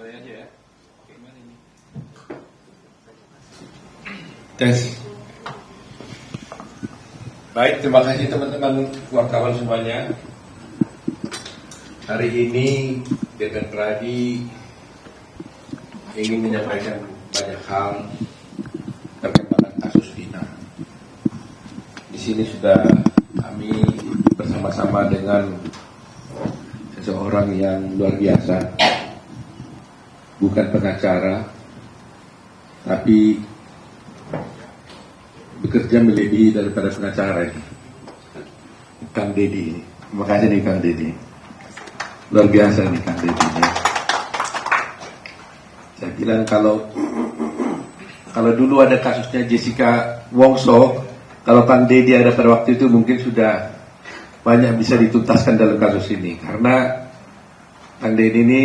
Saya aja ya. Oke, gimana ini? Tes. Baik, terima kasih teman-teman wartawan semuanya. Hari ini dengan Pradi ingin menyampaikan banyak hal perkembangan kasus Vina. Di sini sudah kami bersama-sama dengan seseorang yang luar biasa, bukan pengacara, tapi bekerja melebihi daripada pengacara ini, Kang Deddy ini. Terima kasih nih Kang Deddy, luar biasa nih Kang Deddy ini. Saya bilang kalau dulu ada kasusnya Jessica Wongso, kalau Kang Deddy ada pada waktu itu mungkin sudah banyak bisa dituntaskan dalam kasus ini, karena Kang Deddy ini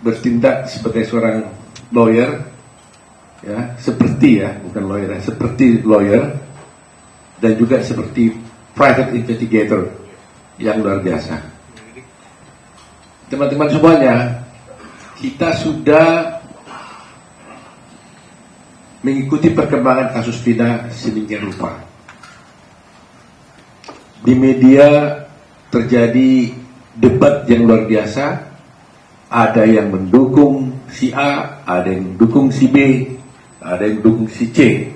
bertindak sebagai seorang lawyer, ya, seperti ya, bukan lawyer, seperti lawyer, dan juga seperti private investigator yang luar biasa. Teman-teman semuanya, kita sudah mengikuti perkembangan kasus Vina sedemikian rupa. Di media terjadi debat yang luar biasa. Ada yang mendukung si A, ada yang mendukung si B, ada yang mendukung si C.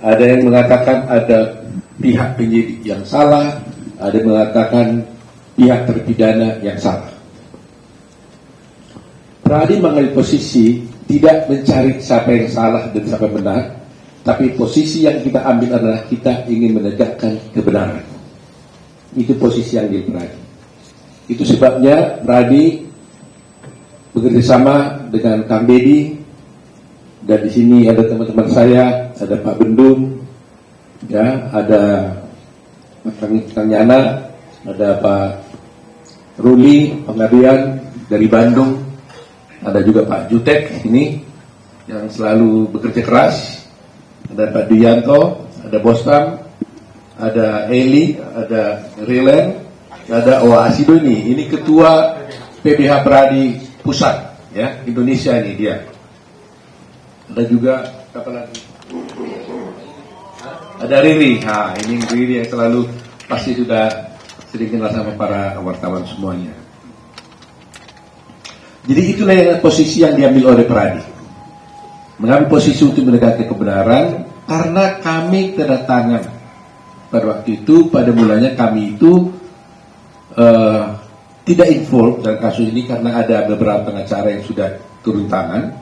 Ada yang mengatakan ada pihak penyidik yang salah, ada yang mengatakan pihak terpidana yang salah. Pradi mengambil posisi tidak mencari siapa yang salah dan siapa yang benar, tapi posisi yang kita ambil adalah kita ingin menegakkan kebenaran. Itu posisi yang di Pradi. Itu sebabnya Pradi bekerjasama dengan Kang Deddy, dan di sini ada teman-teman saya, ada Pak Bendung, ya, ada Kang Yana, ada Pak Ruli Pengabdian dari Bandung, ada juga Pak Jutek ini yang selalu bekerja keras, ada Pak Duyanto, ada Bostam, ada Eli, ada Rilen, ada Owa Asidoni, ini ketua PBH Pradi Pusat, ya, Indonesia ini dia. Ada juga apa lagi? Ada Riri. Nah, ini Riri yang selalu pasti sudah sering kenal sama para wartawan semuanya. Jadi itulah yang posisi yang diambil oleh Pradi. Mengambil posisi untuk menegakkan kebenaran, karena kami kedatangan pada waktu itu, pada mulanya kami itu tidak involved dalam kasus ini karena ada beberapa pengacara yang sudah turun tangan.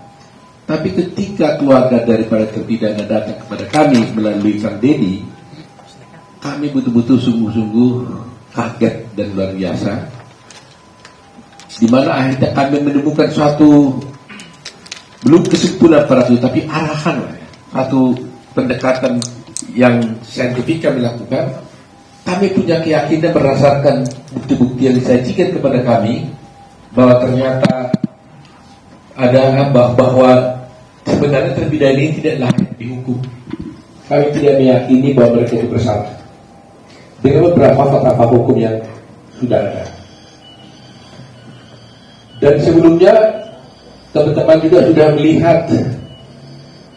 Tapi ketika keluarga daripada terpidana datang kepada kami melalui Kang Deddy, kami betul-betul sungguh-sungguh kaget dan luar biasa. Di mana akhirnya kami menemukan suatu, belum kesimpulan pada itu, tapi arahan lah, satu pendekatan yang saintifik kami lakukan. Kami punya keyakinan berdasarkan bukti-bukti yang disajikan kepada kami bahwa ternyata ada bahwa sebenarnya terpidana ini tidak layak dihukum. Kami tidak meyakini bahwa mereka itu bersalah dengan beberapa fakta hukum yang sudah ada. Dan sebelumnya teman-teman juga sudah melihat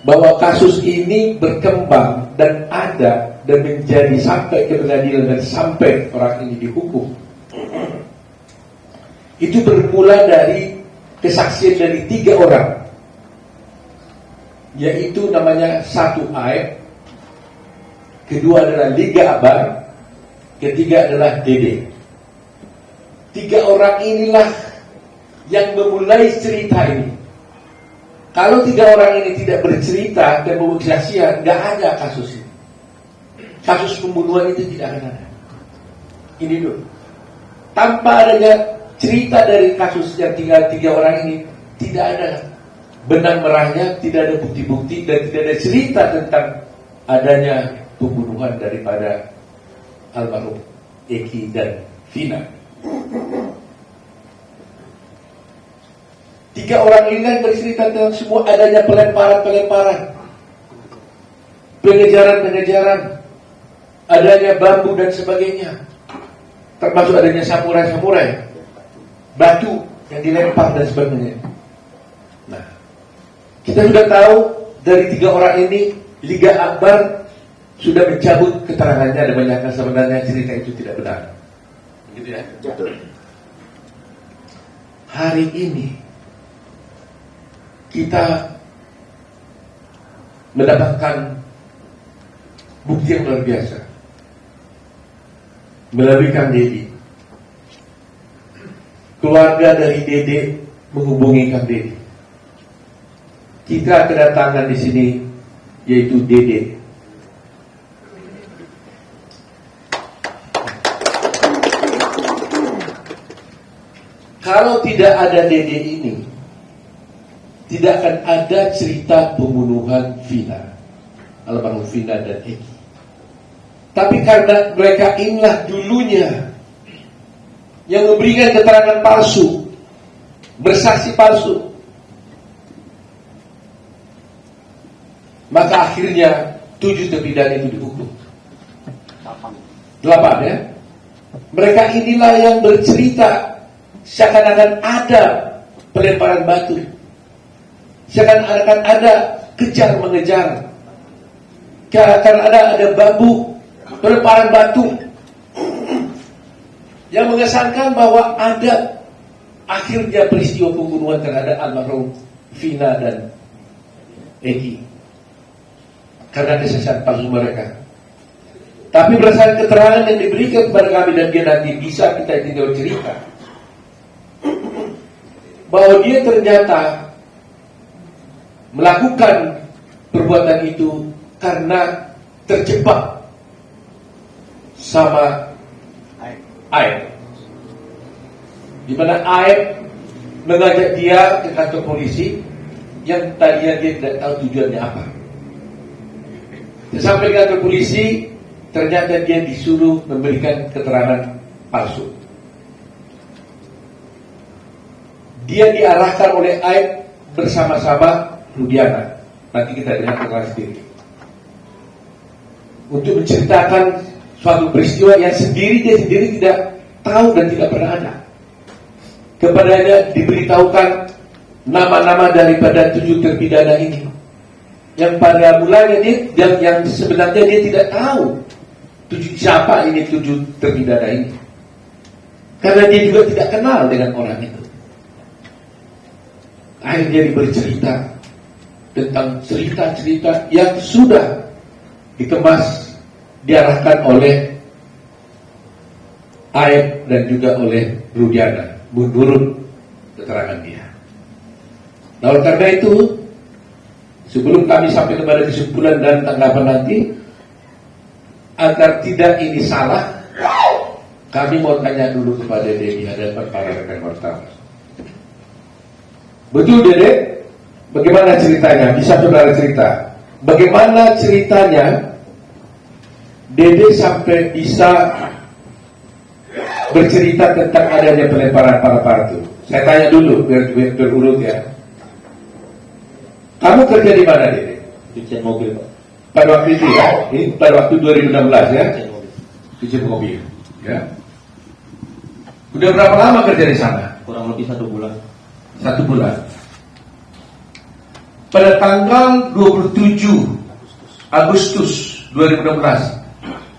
bahwa kasus ini berkembang dan ada dan menjadi sampai ke pengadilan dan sampai orang ini dihukum. Itu bermula dari kesaksian dari 3 orang, yaitu namanya satu Aib, kedua adalah Liga Abar, ketiga adalah Dede. 3 orang inilah yang memulai cerita ini. Kalau 3 orang ini tidak bercerita dan membuat kesaksian, nggak ada kasus ini. Kasus pembunuhan itu tidak akan ada. Ini dulu. Tanpa adanya cerita dari kasus yang tinggal 3 orang ini, tidak ada benang merahnya, tidak ada bukti-bukti, dan tidak ada cerita tentang adanya pembunuhan daripada almarhum Eki dan Vina. 3 orang ini kan bercerita tentang semua adanya pelemparan, pengejaran, adanya bambu dan sebagainya, termasuk adanya samurai, batu yang dilempar dan sebagainya. Nah, kita sudah tahu dari 3 orang ini Liga Akbar sudah mencabut keterangannya dan menyatakan sebenarnya cerita itu tidak benar. Gitu ya. Hari ini kita mendapatkan bukti yang luar biasa melalui Kang Dedi. Keluarga dari Dede menghubungi Kang Dedi. Kita kedatangan di sini yaitu Dede. Kalau tidak ada Dede ini, tidak akan ada cerita pembunuhan Vina, almarhum Vina dan Eki. Tapi karena mereka inilah dulunya yang memberikan keterangan palsu, bersaksi palsu, maka akhirnya 7 terpidana itu dihukum. 8 ya. Mereka inilah yang bercerita seakan-akan ada pelemparan batu, seakan-akan ada kejar mengejar, seakan ada bambu, pelemparan batu, yang mengesankan bahwa ada akhirnya peristiwa pembunuhan terhadap almarhum Vina dan Eki karena kesaksian palsu mereka. Tapi berdasarkan keterangan yang diberikan kepada kami dan dia nanti bisa kita tinggal cerita bahwa dia ternyata melakukan perbuatan itu karena terjebak sama Aib. Di mana Aib mengajak dia ke kantor polisi yang tadinya dia tidak tahu tujuannya apa. Sampai ke kantor polisi, ternyata dia disuruh memberikan keterangan palsu. Dia diarahkan oleh Aib bersama-sama Rudiana. Nanti kita lihat keterangan sendiri. Untuk menceritakan suatu peristiwa yang dia sendiri tidak tahu dan tidak pernah ada. Kepadanya diberitahukan nama-nama daripada 7 terpidana ini, yang pada mulanya dia yang sebenarnya dia tidak tahu siapa ini 7 terpidana ini, karena dia juga tidak kenal dengan orang itu. Akhirnya dia bercerita tentang cerita-cerita yang sudah dikemas, diarahkan oleh Aib dan juga oleh Rudiana menurut keterangan dia. Nah, oleh karena itu, sebelum kami sampai kepada kesimpulan dan tanggapan nanti, agar tidak ini salah, kami mau tanya dulu kepada Dede di hadapan para rekan wartawan. Betul Dede? Bagaimana ceritanya? Bisa saudara cerita? Bagaimana ceritanya Dede sampai bisa bercerita tentang adanya pelemparan para itu? Saya tanya dulu biar berurut ya. Kamu kerja di mana, Dede? Cucian mobil, Pak. Pada waktu itu ya, ini pada waktu 2016 ya, cucian mobil. Ya. Udah berapa lama kerja di sana? Kurang lebih 1 bulan. 1 bulan. Pada tanggal 27 Agustus 2016,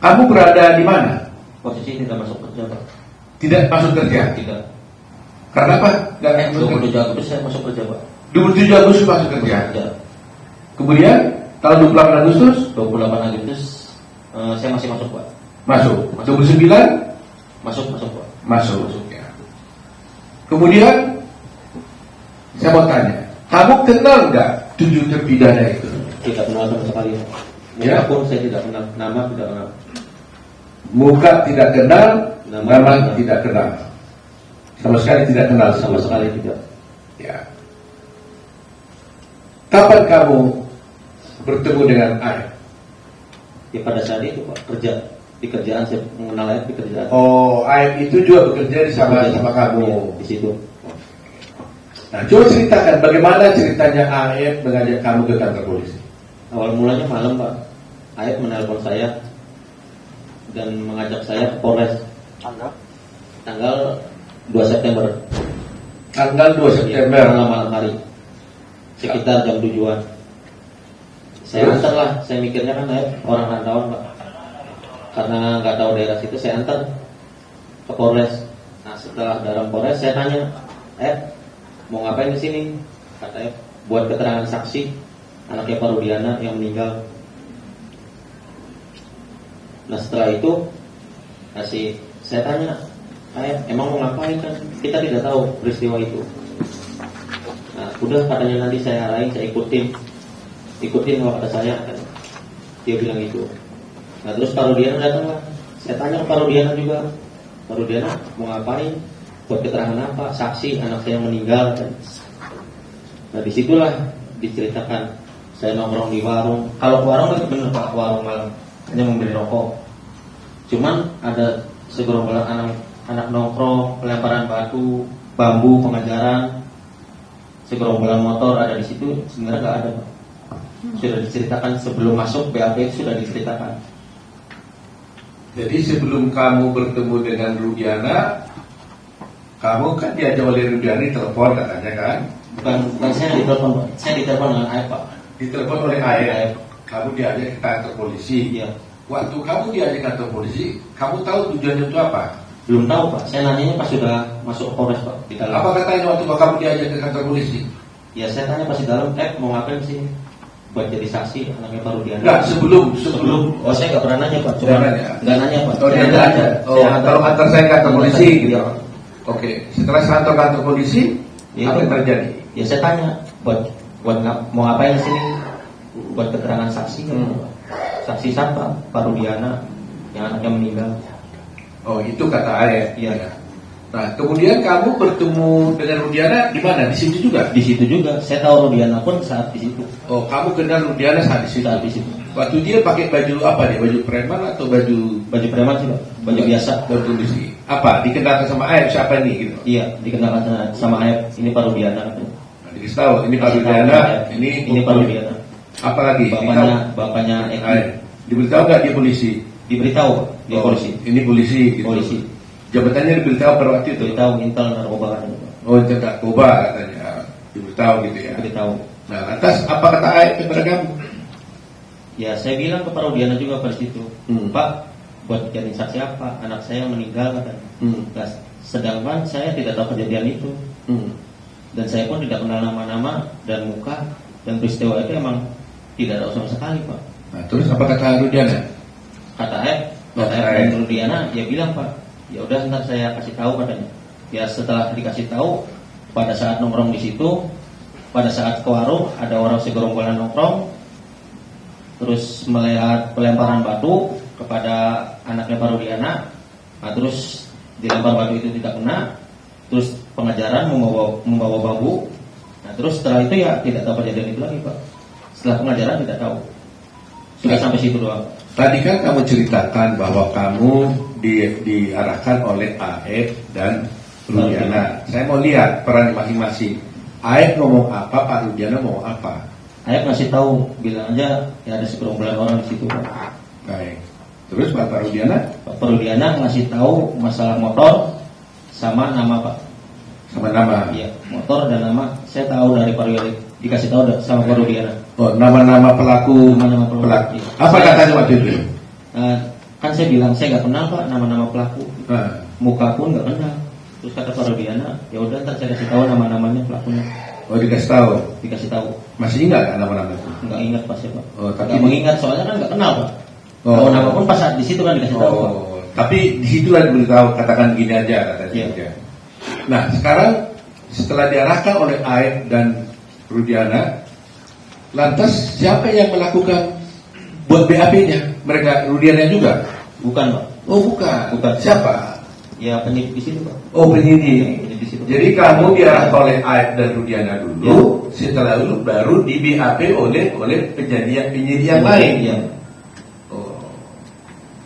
kamu berada di mana? Posisi tidak masuk kerja, Pak. Tidak masuk kerja. Tidak. Karena apa? 27 Agustus saya masuk kerja, Pak. 27 Agustus masuk kerja. Ya. Kemudian tanggal 28 Agustus 28 Agustus saya masih masuk, Pak. masuk. 29 Masuk, Pak. masuk. Ya. Kemudian saya mau tanya, kamu kenal nggak 7 terpidana itu? Tidak kenal sama sekali, Pak. Ya. Muka pun saya tidak kenal, nama tidak kenal. Muka tidak kenal, nama tidak tidak kenal. Sama sekali tidak kenal. Sama sekali tidak. Ya. Kapan kamu bertemu dengan Aib? Ya, pada saat itu, Pak, kerja di kerjaan saya mengenal Aib di kerjaan. Oh, Aib itu juga bekerja sama kamu. Ya, di situ. Nah, coba ceritakan bagaimana ceritanya Aib mengajak kamu ke kantor polisi. Awal mulanya malam, Pak. Aib menelpon saya dan mengajak saya ke Polres. Tanggal 2 September. Tanggal 2 September. Malam hari sekitar jam 7-an. Saya Terus? antar lah, saya mikirnya kan orang rantauan Pak. Karena nggak tahu daerah situ, saya antar ke Polres. Nah setelah dalam Polres saya tanya, mau ngapain di sini? Kata buat keterangan saksi anaknya Pak Rudiana yang meninggal. Nah setelah itu saya tanya, emang mau ngapain kan? Kita tidak tahu peristiwa itu. Nah udah katanya nanti saya arahin, saya ikutin kalau kata saya kan. Dia bilang gitu. Nah terus Pak Rudiana datang lah. Saya tanya ke Pak Rudiana juga, Pak Rudiana mau ngapain? Buat keterangan apa? Saksi anak saya yang meninggal kan. Nah disitulah diceritakan saya nongkrong di warung. Kalau ke warung itu bener Pak, warung malam hanya membeli rokok. Cuman ada segerombolan anak nongkrong, pelemparan batu, bambu, pengajaran, segerombolan motor ada di situ. Sebenarnya nggak ada Pak. Sudah diceritakan sebelum masuk BAP itu sudah diceritakan. Jadi sebelum kamu bertemu dengan Rudiana, kamu kan diajak oleh Rudiana telepon katanya kan? Bukan saya ditelepon Pak. Saya ditelepon dengan Aep Pak. Ditelepon oleh Aep. Kamu diajak ke kantor polisi. Iya. Waktu kamu diajak ke kantor polisi, kamu tahu tujuannya itu apa? Belum tahu Pak. Saya nanyanya pas sudah masuk ke Polres Pak. Di dalam. Apa katanya waktu kamu diajak ke kantor polisi? Ya saya tanya pas di dalam, mau ngapain sih? Buat jadi saksi anaknya Pak Rudiana. Enggak, sebelum. Oh saya nggak pernah nanya Pak. Cuma Jangan ya. nggak nanya Pak. Oh, dia Saya nggak ada. Oh, kalau antar saya ke kantor polisi gitu. Iya. Oke, setelah kantor polisi, Ya, apa yang terjadi? Ya saya tanya, buat mau ngapain di sini? Buat keterangan saksi kan? Saksi siapa? Pak Rudiana yang anaknya meninggal. Oh, itu kata Aep. Iya. Nah, kemudian kamu bertemu dengan Rudiana di mana? Di situ juga? Di situ juga. Saya tahu Rudiana pun saat di situ. Oh, kamu kenal Rudiana saat di situ? Saat di situ. Waktu dia pakai baju apa dia? Baju preman atau baju Baju preman sih Pak. Baju biasa. baju polisi? Apa? Dikenalkan sama Aep siapa ini gitu? Iya, dikenalkan sama Aep. Ini Pak Rudiana. Nah, dikasih tahu ini Pak Kasih tahu Rudiana, Aep. Ini Pak Rudiana. Apa lagi? Bapaknya Eki. Aep. Diberitahu nggak dia polisi? Diberitahu Pak. Dia polisi. Ini polisi gitu. Polisi. Jabatannya diberitahu pada waktu itu? Diberitahu intel narkoba kan. Oh, itu narkoba katanya. Diberitahu gitu ya. Diberitahu. Nah, lantas apa kata Aep kepada kamu? Ya saya bilang ke Pak Rudiana juga pada situ, Pak, buat jadi saksi apa? Anak saya meninggal kan. Nah, sedangkan saya tidak tahu kejadian itu, dan saya pun tidak kenal nama-nama dan muka, dan peristiwa itu emang tidak tahu sama sekali Pak. Nah, terus apa kata Rudiana? Kata Aep dan Rudiana, dia bilang Pak, ya udah ntar saya kasih tahu katanya. Ya setelah dikasih tahu, pada saat nongkrong di situ, pada saat ke warung ada orang segerombolan nongkrong. Terus melihat pelemparan batu kepada anaknya Pak Rudiana. Nah, terus dilempar batu itu tidak kena. Terus pengajaran membawa bambu. Nah, terus setelah itu ya tidak tahu kejadian itu lagi Pak. Setelah pengajaran tidak tahu. Sudah sampai situ doang. Tadi kan kamu ceritakan bahwa kamu diarahkan oleh Aep dan Rudiana. Saya mau lihat peran masing-masing. Aep ngomong apa, Pak Rudiana ngomong apa? Aep ngasih tahu, bilang aja ya ada segerombolan orang di situ Pak. Baik. Terus Pak Rudiana? Pak Rudiana ngasih tahu masalah motor sama nama Pak. Sama nama? Iya, motor dan nama saya tahu dari Pak Rudiana. Dikasih tahu sama Pak Rudiana. Oh, nama-nama pelaku. Nama-nama pelaku. Iya. Apa katanya waktu itu? Kan saya bilang saya nggak kenal Pak nama-nama pelaku. Muka pun nggak kenal. Terus kata Pak Rudiana, ya udah ntar saya kasih tahu nama-namanya pelakunya. Oh, dikasih tahu. Dikasih tahu. Masih ingat kan nama-nama itu? Nggak ingat pas ya Pak. Oh, tapi nggak mengingat soalnya kan nggak kenal Pak. Oh. Tahu nama pun pas saat di situ kan dikasih tahu Pak. Oh, tapi di situlah diberitahu, katakan gini aja katanya. Iya. Nah, sekarang setelah diarahkan oleh Aep dan Rudiana, lantas siapa yang melakukan buat BAP-nya? Mereka Rudiana juga? Bukan Pak. Oh, bukan. Bukan. Siapa? Ya penyidik di situ Pak. Oh, penyidik. Penyidik di situ. Jadi kamu diarahkan oleh Aep dan Rudiana dulu, setelah itu baru di BAP oleh penyidik yang lain. Iya. Oh.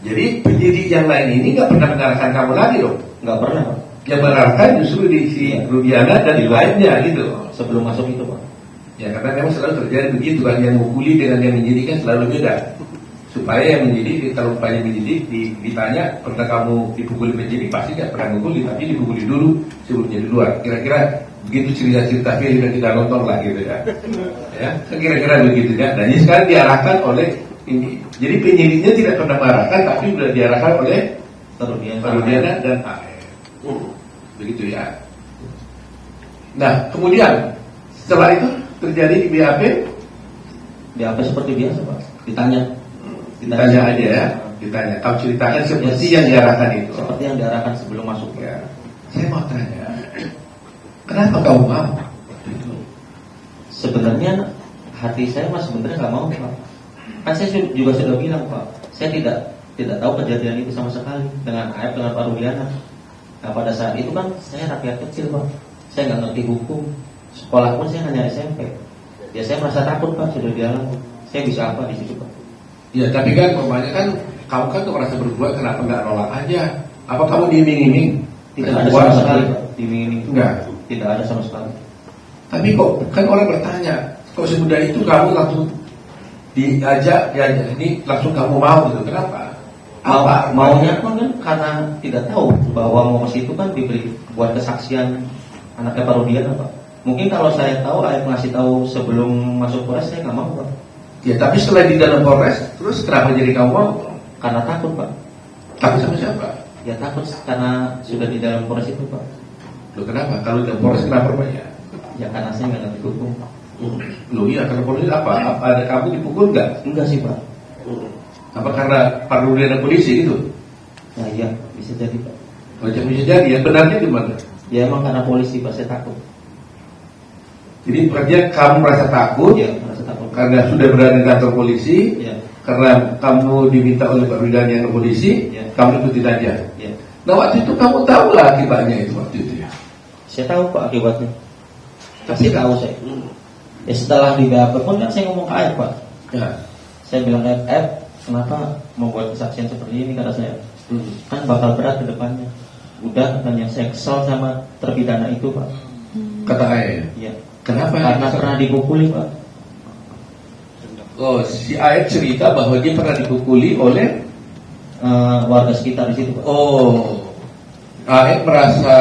Jadi penyidik yang lain ini nggak pernah mengarahkan kamu lagi dong? Nggak pernah Pak. Yang mengarahkan justru di si Rudiana dan di lainnya gitu. Sebelum masuk itu Pak. Ya karena memang selalu terjadi begitu kan, yang mengukuli dengan yang menyidik kan selalu beda. Supaya yang menyidik, kalau upaya menyidik ditanya pernah kamu dipukuli penyidik, pasti nggak pernah mengukuli, tapi dipukuli dulu sebelum jadi luar. Kira-kira begitu cerita-cerita film yang kita nonton lah gitu ya. Ya, kira-kira begitu ya. Dan ini sekarang diarahkan oleh ini. Jadi penyidiknya tidak pernah mengarahkan, tapi sudah diarahkan oleh Rudiana dan AR. Begitu ya. Nah, kemudian setelah itu terjadi di BAP. BAP seperti biasa Pak. Ditanya Aja ya. Ditanya. Kau ceritakan seperti yang diarahkan itu. Seperti yang diarahkan sebelum masuk Ya. Saya mau tanya, kenapa kau mau waktu itu? Sebenarnya hati saya mas sebenarnya nggak mau Pak. Kan saya juga sudah bilang Pak, saya tidak tahu kejadian itu sama sekali dengan AF dengan Pak Rudiana. Nah pada saat itu kan saya rakyat kecil Pak, saya nggak ngerti hukum, sekolah pun saya hanya SMP. Ya saya merasa takut Pak, sudah dialami. Saya bisa apa di situ Pak? Ya tapi kan namanya kan kamu kan tuh merasa berbuat, kenapa nggak nolak aja? Apa kamu diiming-iming? Tidak ada sama sekali Pak, diiming-iming. Enggak. Tidak ada sama sekali. Tapi kok kan orang bertanya, kok semudah itu kamu langsung diajak ini langsung kamu mau gitu? Kenapa? Maunya pun kan karena tidak tahu bahwa mau ke situ kan diberi buat kesaksian anaknya Pak Rudiana Pak. Mungkin kalau saya tahu, ayah ngasih tahu sebelum masuk Polres, saya nggak mau Pak. Ya tapi setelah di dalam Polres, terus kenapa jadi kamu mau? Karena takut Pak. Takut sama siapa? Ya takut karena sudah di dalam Polres itu Pak. Loh kenapa? Kalau di dalam Polres kenapa banyak? Ya karena saya nggak ngerti hukum. Loh iya, karena Polres apa? Ada kamu dipukul nggak? Enggak sih Pak. Apa karena Pak Rudiana polisi itu? Nah iya bisa jadi Pak. Macam bisa jadi ya, benarnya gimana? Ya emang karena polisi Pak, saya takut. Jadi berarti kamu merasa takut Ya merasa takut. karena sudah berada di kantor polisi, Ya. karena kamu diminta oleh Pak Rudiana yang ke polisi, Ya. kamu ikutin aja. Ya. Nah waktu itu kamu tahu lah akibatnya itu waktu itu ya? Saya tahu Pak akibatnya. Pasti tahu saya. Ya setelah di BAP pun kan saya ngomong ke Ayah Pak. Ya. Saya bilang ke Ayah, kenapa membuat kesaksian seperti ini kata saya. Kan bakal berat ke depannya. Udah katanya saya kesal sama terpidana itu Pak. Kata ayah. Iya. Kenapa? Karena pernah dipukuli Pak. Oh, si ayah cerita bahwa dia pernah dipukuli oleh Warga sekitar di situ Pak. ayah merasa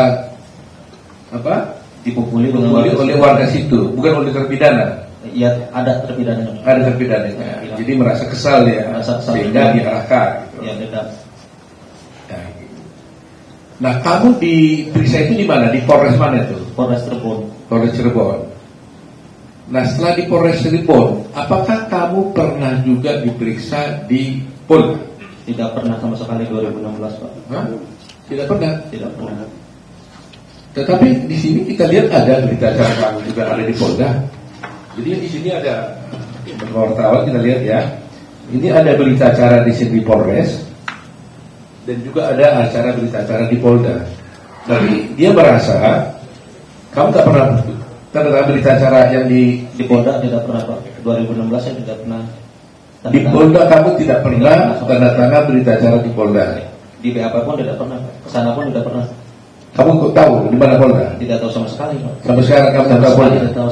apa? Dipukuli dengan Dipukuli oleh warga situ, bukan oleh terpidana. Iya ada terpidana. Ada terpidana. Jadi merasa kesal ya, Merasa kesal. sehingga diarahkan. Gitu. Ya beda. Nah, kamu diperiksa itu di mana? Di Polres mana itu? Polres Cirebon. Polres Cirebon. Nah, setelah di Polres Cirebon, apakah kamu pernah juga diperiksa di Polda? Tidak pernah sama sekali 2016 Pak. Hah? Tidak pernah. Tidak pernah. Tetapi di sini kita lihat ada berita acara kamu juga ada di Polda. Jadi di sini ada wartawan, kita lihat ya. Ini ada berita acara di sini di Polres. Dan juga ada acara berita acara di Polda. Tapi dia merasa kamu tak pernah tanda berita acara yang di Polda tidak pernah Pak. 2016 saya tidak pernah. di Polda kamu tidak pernah tanda tangan berita acara di Polda. Di BAP pun tidak pernah Pak. Kesana pun tidak pernah. Kamu kok tahu di mana Polda? Tidak tahu sama sekali Pak. Sampai sekarang kamu tidak tahu Polda. Tidak tahu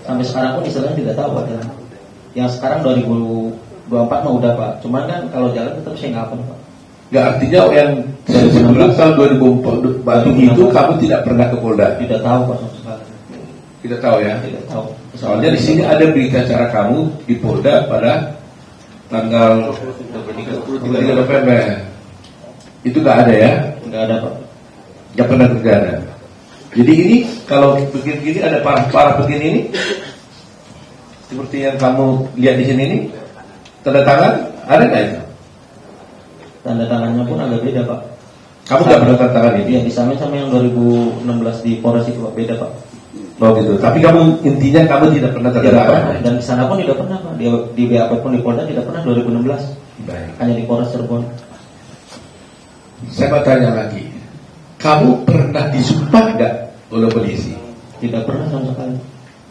sampai sekarang pun istilahnya tidak tahu Pak. Yang sekarang 2024 mah udah Pak. Cuman kan kalau jalan tetap saya nggak apa Pak. Nggak, artinya yang sebelum tahun 2004 itu kamu tidak pernah ke Polda. Tidak tahu Pak sama sekali. Tidak tahu ya. Tidak tahu. Soalnya di sini ada berita acara kamu di Polda pada tanggal 23 November. Itu nggak ada ya? Nggak ada Pak. Nggak pernah terjadi. Jadi ini kalau begini ada parah begini ini, seperti yang kamu lihat di sini ini, tanda tangan ada nggak itu? Tanda tangannya pun agak beda Pak. Kamu nggak pernah tanda tangan ini? Iya disamain sama yang 2016 di Polres itu Pak, beda Pak. Oh gitu. Tapi kamu intinya kamu tidak pernah tanda Tidak tangan. pernah. Dan di sana pun tidak pernah Pak. Di BAP pun di Polda tidak pernah 2016. Baik. Hanya di Polres Cirebon. Saya mau tanya lagi. Kamu pernah disumpah nggak oleh polisi? Tidak pernah sama sekali.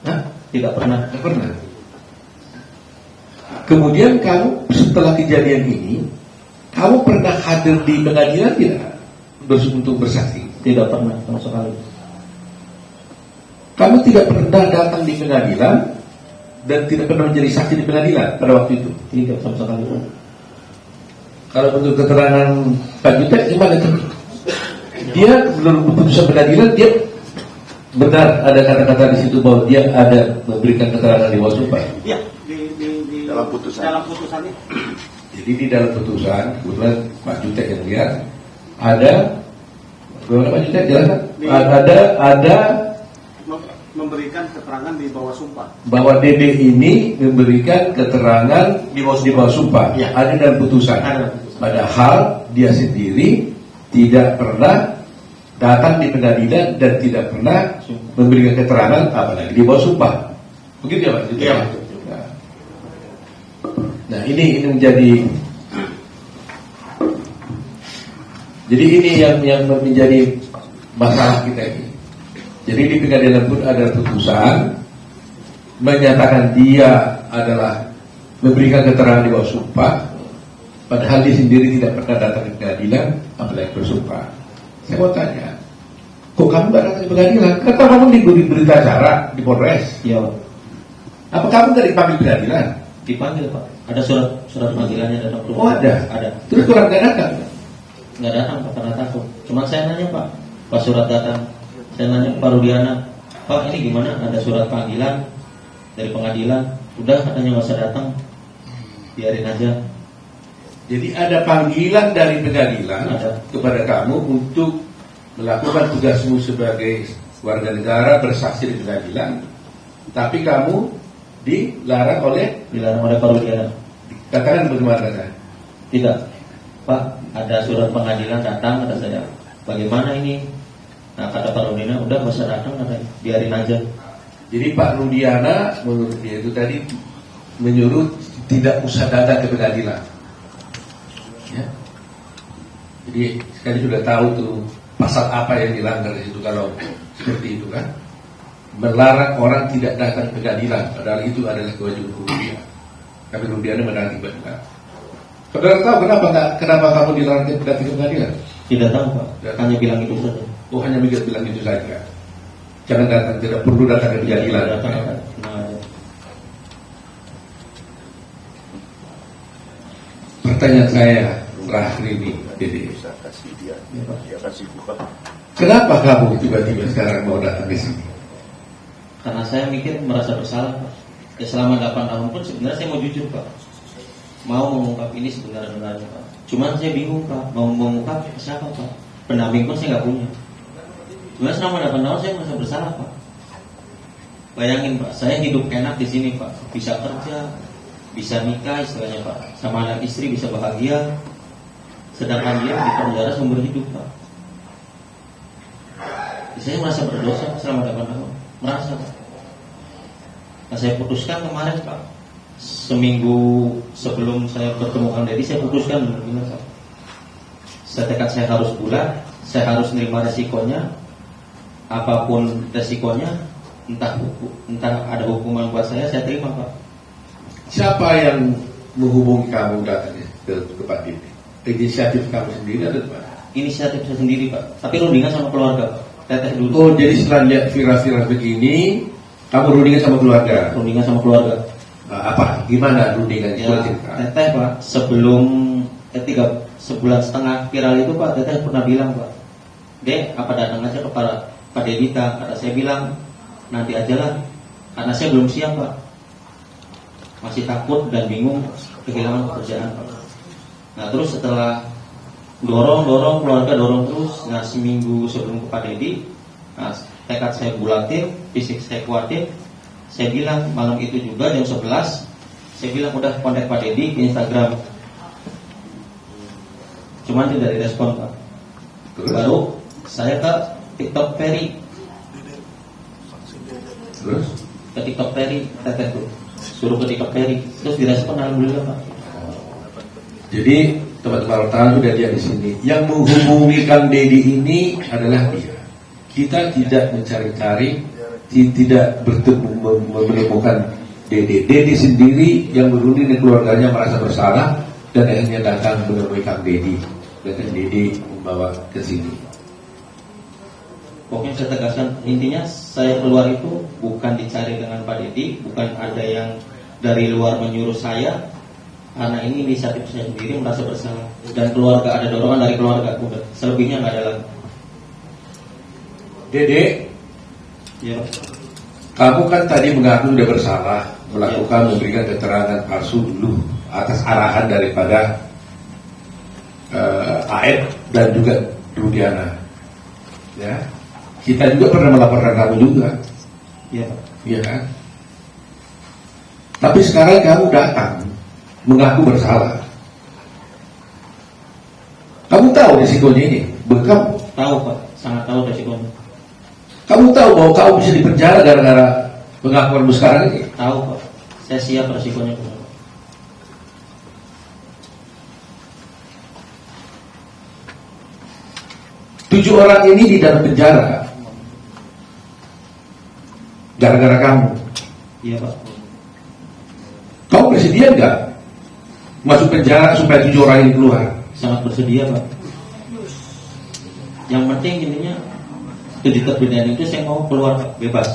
Hah? Tidak pernah. Nggak pernah. Kemudian kamu setelah kejadian ini, kamu pernah hadir di pengadilan tidak untuk bersaksi? Tidak pernah sama sekali. Kamu tidak pernah datang di pengadilan dan tidak pernah menjadi saksi di pengadilan pada waktu itu? Tidak sama sekali Pak. Kalau bentuk keterangan Pak Jutek gimana tuh? Dia belum keputusan pengadilan, dia Benar ada kata-kata di situ bahwa dia ada memberikan keterangan di bawah sumpah. Iya, di Dalam putusan. Dalam putusannya. Jadi di dalam putusan, kebetulan Pak Jutek yang lihat ada, bagaimana Pak Jutek jelaskan? Ada Memberikan keterangan di bawah sumpah. bahwa DD ini memberikan keterangan di bawah sumpah. Ya. Ada dalam putusan. Ada. Padahal dia sendiri tidak pernah datang di pengadilan dan tidak pernah memberikan keterangan apalagi di bawah sumpah. Begitu ya Pak? Iya. Nah ini menjadi, jadi ini yang menjadi masalah kita ini. Jadi di pengadilan pun ada putusan menyatakan dia adalah memberikan keterangan di bawah sumpah, padahal dia sendiri tidak pernah datang ke pengadilan, apalagi bersumpah. Saya mau tanya, kok kamu nggak datang ke pengadilan? Kenapa kamu diberi berita acara di Polres? Ya, Apa kamu nggak dipanggil pengadilan? dipanggil Pak. Ada surat panggilannya datang ke Oh ada. Ada. Terus keluarga datang? Nggak datang Pak karena takut. Cuma saya nanya Pak, pas surat datang, saya nanya ke Pak Rudiana, Pak ini gimana? Ada surat panggilan dari pengadilan, udah katanya nggak usah datang, biarin aja. Jadi ada panggilan dari pengadilan Ada. kepada kamu untuk melakukan tugasmu sebagai warga negara bersaksi di pengadilan, tapi kamu dilarang oleh, Dilarang oleh Pak Rudiana. katakan bagaimana saya? Tidak, Pak, ada surat pengadilan datang, kata saya. Bagaimana ini? Nah, kata Pak Rudiana, udah nggak usah datang, katanya, biarin aja. Jadi Pak Rudiana menurut dia itu tadi menyuruh tidak usah datang ke pengadilan. Ya. Jadi sekali sudah tahu tuh pasal apa yang dilanggar di situ kalau seperti itu kan. Melarang orang tidak datang ke pengadilan, padahal itu adalah kewajiban hukum dia. Tapi Rudiana menanti benar. Saudara tahu kenapa kamu dilarang datang ke pengadilan? Tidak tahu Pak, hanya bilang itu saja. Oh hanya bilang itu saja. Jangan datang, tidak perlu datang ke pengadilan. Datang, nah, Pertanyaan saya terakhir ini, Dede. Bisa kasih dia kasih buka. Kenapa kamu tiba-tiba sekarang mau datang ke sini? karena saya mikir merasa bersalah Pak. Ya selama 8 tahun pun sebenarnya saya mau jujur Pak, mau mengungkap ini sebenarnya Pak. Cuman saya bingung Pak, mau mengungkap ke siapa Pak? Pendamping pun saya nggak punya. Sebenarnya selama 8 tahun saya merasa bersalah Pak. Bayangin Pak, saya hidup enak di sini Pak, bisa kerja, bisa nikah istilahnya Pak, sama anak istri bisa bahagia, sedangkan dia di penjara seumur hidup Pak. Saya merasa berdosa selama 8 tahun, merasa Pak. Nah, saya putuskan kemarin Pak, seminggu sebelum saya bertemu Kang Deddy, saya putuskan benar-benar Pak. Setekad saya harus bulat, saya harus menerima resikonya, apapun resikonya, entah ada hukuman buat saya terima Pak. Siapa yang menghubungi kamu datang ke Pak Deddy? Inisiatif kamu sendiri atau Pak? Inisiatif saya sendiri Pak, tapi rundingan sama keluarga Pak. Teteh dulu. Oh jadi setelah lihat viral-viral begini, kamu rundingan sama keluarga? Rundingan sama keluarga. Apa? Gimana rundingan? Ya, Teteh Pak, sebelum 3 sebulan setengah viral itu Pak, Teteh pernah bilang Pak, Dek, apa datang aja kepada Pak Dedita? Kata saya bilang, nanti aja lah, karena saya belum siap Pak, masih takut dan bingung kehilangan pekerjaan Pak. Nah terus setelah dorong keluarga dorong terus, nah seminggu sebelum ke Pak Deddy, nah, tekad saya bulatin, fisik saya kuatin, saya bilang malam itu juga jam 11, saya bilang udah kontak Pak Deddy di Instagram, cuman tidak direspon Pak. Baru saya ke TikTok Ferry, Terus? ke TikTok Ferry, Teteh tuh suruh ke TikTok Ferry, terus direspon alhamdulillah Pak. Jadi teman-teman wartawan sudah lihat di sini. Yang menghubungi Kang Deddy ini adalah dia. Kita tidak mencari-cari, tidak bertemu menemukan Deddy. Deddy sendiri yang berunding dengan keluarganya merasa bersalah dan akhirnya datang menemui Kang Deddy. Dan Kang Deddy membawa ke sini. Pokoknya saya tegaskan, intinya saya keluar itu bukan dicari dengan Pak Deddy, bukan ada yang dari luar menyuruh saya. Karena ini inisiatif saya sendiri, merasa bersalah, dan keluarga, ada dorongan dari keluarga, udah selebihnya nggak ada lagi. Dede, Iya Pak. Kamu kan tadi mengaku sudah bersalah melakukan memberikan keterangan palsu dulu atas arahan daripada AF dan juga Rudiana. Ya, kita juga pernah melaporkan kamu juga. Iya Pak. Iya kan? Tapi sekarang kamu datang mengaku bersalah. Kamu tahu risikonya ini? Kamu Tahu Pak, sangat tahu resikonya. kamu tahu bahwa kamu bisa dipenjara gara-gara pengakuanmu sekarang ini? Tahu Pak, saya siap resikonya Pak. 7 orang ini di dalam penjara gara-gara kamu. Iya Pak. Kamu bersedia nggak masuk penjara supaya 7 orang ini keluar? Sangat bersedia Pak. Yang penting intinya 7 terpidana itu saya mau keluar Pak, bebas.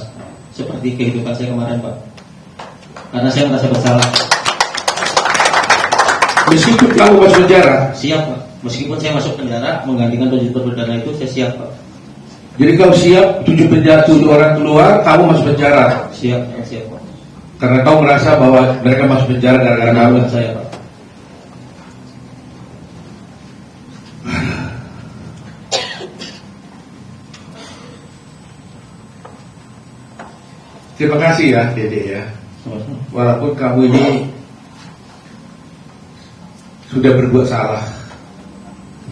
Seperti kehidupan saya kemarin Pak. Karena saya merasa bersalah. Meskipun kamu masuk penjara, Siap Pak. Meskipun saya masuk penjara menggantikan 7 terpidana itu, saya siap Pak. jadi kau siap 7 orang keluar, kamu masuk penjara Siap, saya siap Pak. karena kau merasa bahwa mereka masuk penjara gara-gara kamu. Karena saya Pak. Terima kasih ya Dede ya. Sama-sama. Walaupun kamu ini sudah berbuat salah,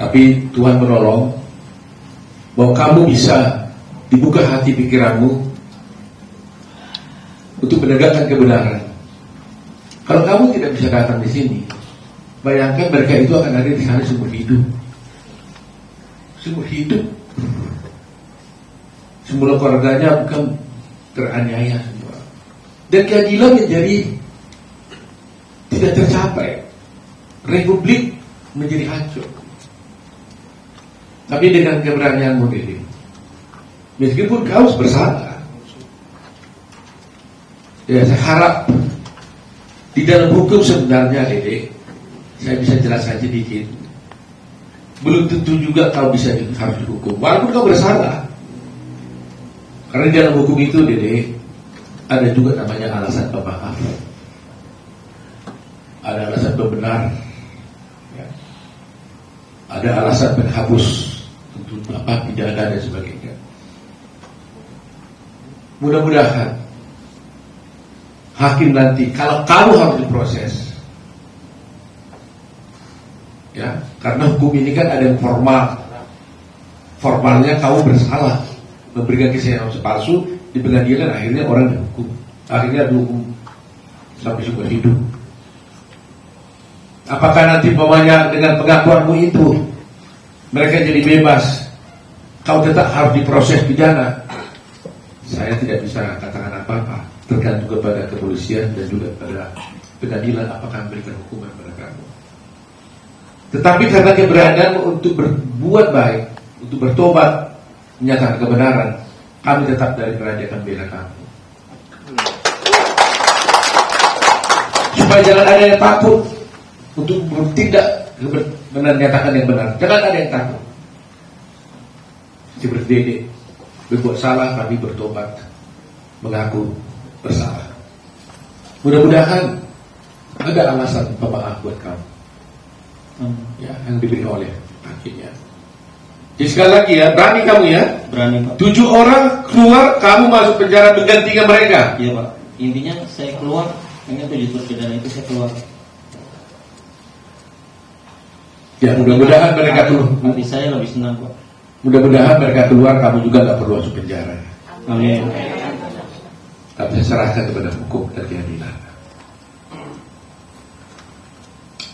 tapi Tuhan menolong bahwa kamu bisa dibuka hati pikiranmu untuk menegakkan kebenaran. Kalau kamu tidak bisa datang di sini, bayangkan mereka itu akan ada di sana seumur hidup. Seumur hidup. Semula keluarganya bukan teraniaya semua. Dan keadilan menjadi tidak tercapai. Republik menjadi hancur. Tapi dengan keberanianmu Dede, meskipun kau bersalah, ya saya harap di dalam hukum sebenarnya Dede, saya bisa jelaskan sedikit. Belum tentu juga kau bisa harus dihukum, walaupun kau bersalah. Karena di dalam hukum itu Dede, ada juga namanya alasan pemaaf, ada alasan pembenar, ya. Ada alasan penghapus untuk pidana dan sebagainya. Mudah-mudahan hakim nanti, kalau kamu harus diproses, ya, karena hukum ini kan ada yang formal. Formalnya kamu bersalah memberikan kesaksian palsu di pengadilan, akhirnya orang dihukum, akhirnya dihukum sampai seumur hidup. Apakah nanti pemanya dengan pengakuanmu itu mereka jadi bebas, kau tetap harus diproses pidana? Saya tidak bisa katakan apa-apa, tergantung kepada kepolisian dan juga pada pengadilan apakah memberikan hukuman pada kamu. Tetapi karena keberanian untuk berbuat baik, untuk bertobat, menyatakan kebenaran, kami tetap dari kerajaan akan bela kamu. Supaya jangan ada yang takut untuk bertindak menyatakan yang benar. Jangan ada yang takut. Seperti Dede, berbuat salah tapi bertobat, mengaku bersalah. Mudah-mudahan ada alasan pemaaf buat kamu, ya, yang diberi oleh hakimnya. Jadi sekali lagi ya, berani kamu ya. Berani Pak. 7 orang keluar, kamu masuk penjara menggantikan mereka. Iya Pak. Intinya saya keluar, dengan 7 terpidana itu saya keluar. Ya mudah-mudahan mereka keluar. Hati saya lebih senang Pak. Mudah-mudahan mereka keluar, kamu juga nggak perlu masuk penjara. Amin. Tapi saya serahkan kepada hukum dan keadilan.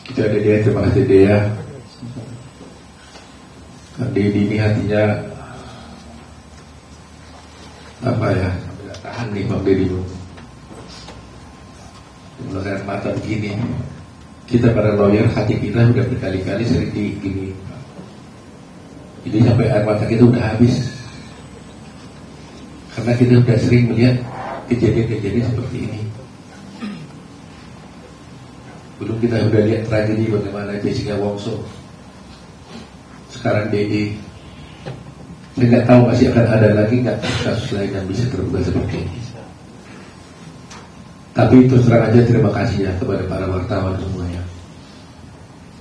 Kita ada dia, terima kasih dia. Kandi ini hatinya apa ya? Sampai tahan nih Bang Deddy. Melihat mata begini. Kita para lawyer, hati kita sudah berkali-kali sering gini. Jadi sampai air mata kita udah habis. Karena kita sudah sering melihat kejadian-kejadian seperti ini. Belum kita sudah lihat tragedi bagaimana Jessica Wongso, sekarang Dede. Saya nggak tahu masih akan ada lagi nggak kasus lain yang bisa terbuka seperti ini. Tapi terus terang aja terima kasih ya kepada para wartawan semuanya.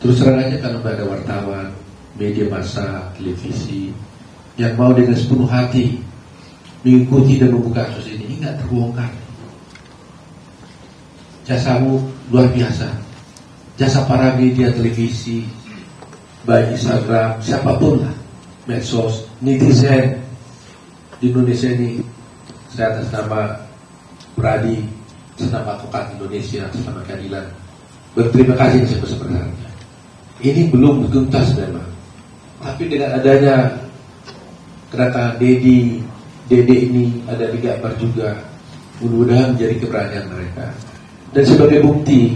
Terus terang aja kalau ada wartawan, media massa, televisi yang mau dengan sepenuh hati mengikuti dan membuka kasus ini nggak terbongkar. Jasamu luar biasa. Jasa para media televisi, baik Instagram, siapapun lah, medsos, netizen di Indonesia ini. Saya atas nama Pradi, atas nama Advokat Indonesia, atas nama keadilan, berterima kasih sebesar-besarnya. Ini belum tuntas memang, tapi dengan adanya kedatangan Dede ini ada digambar juga, mudah-mudahan menjadi keberanian mereka. Dan sebagai bukti,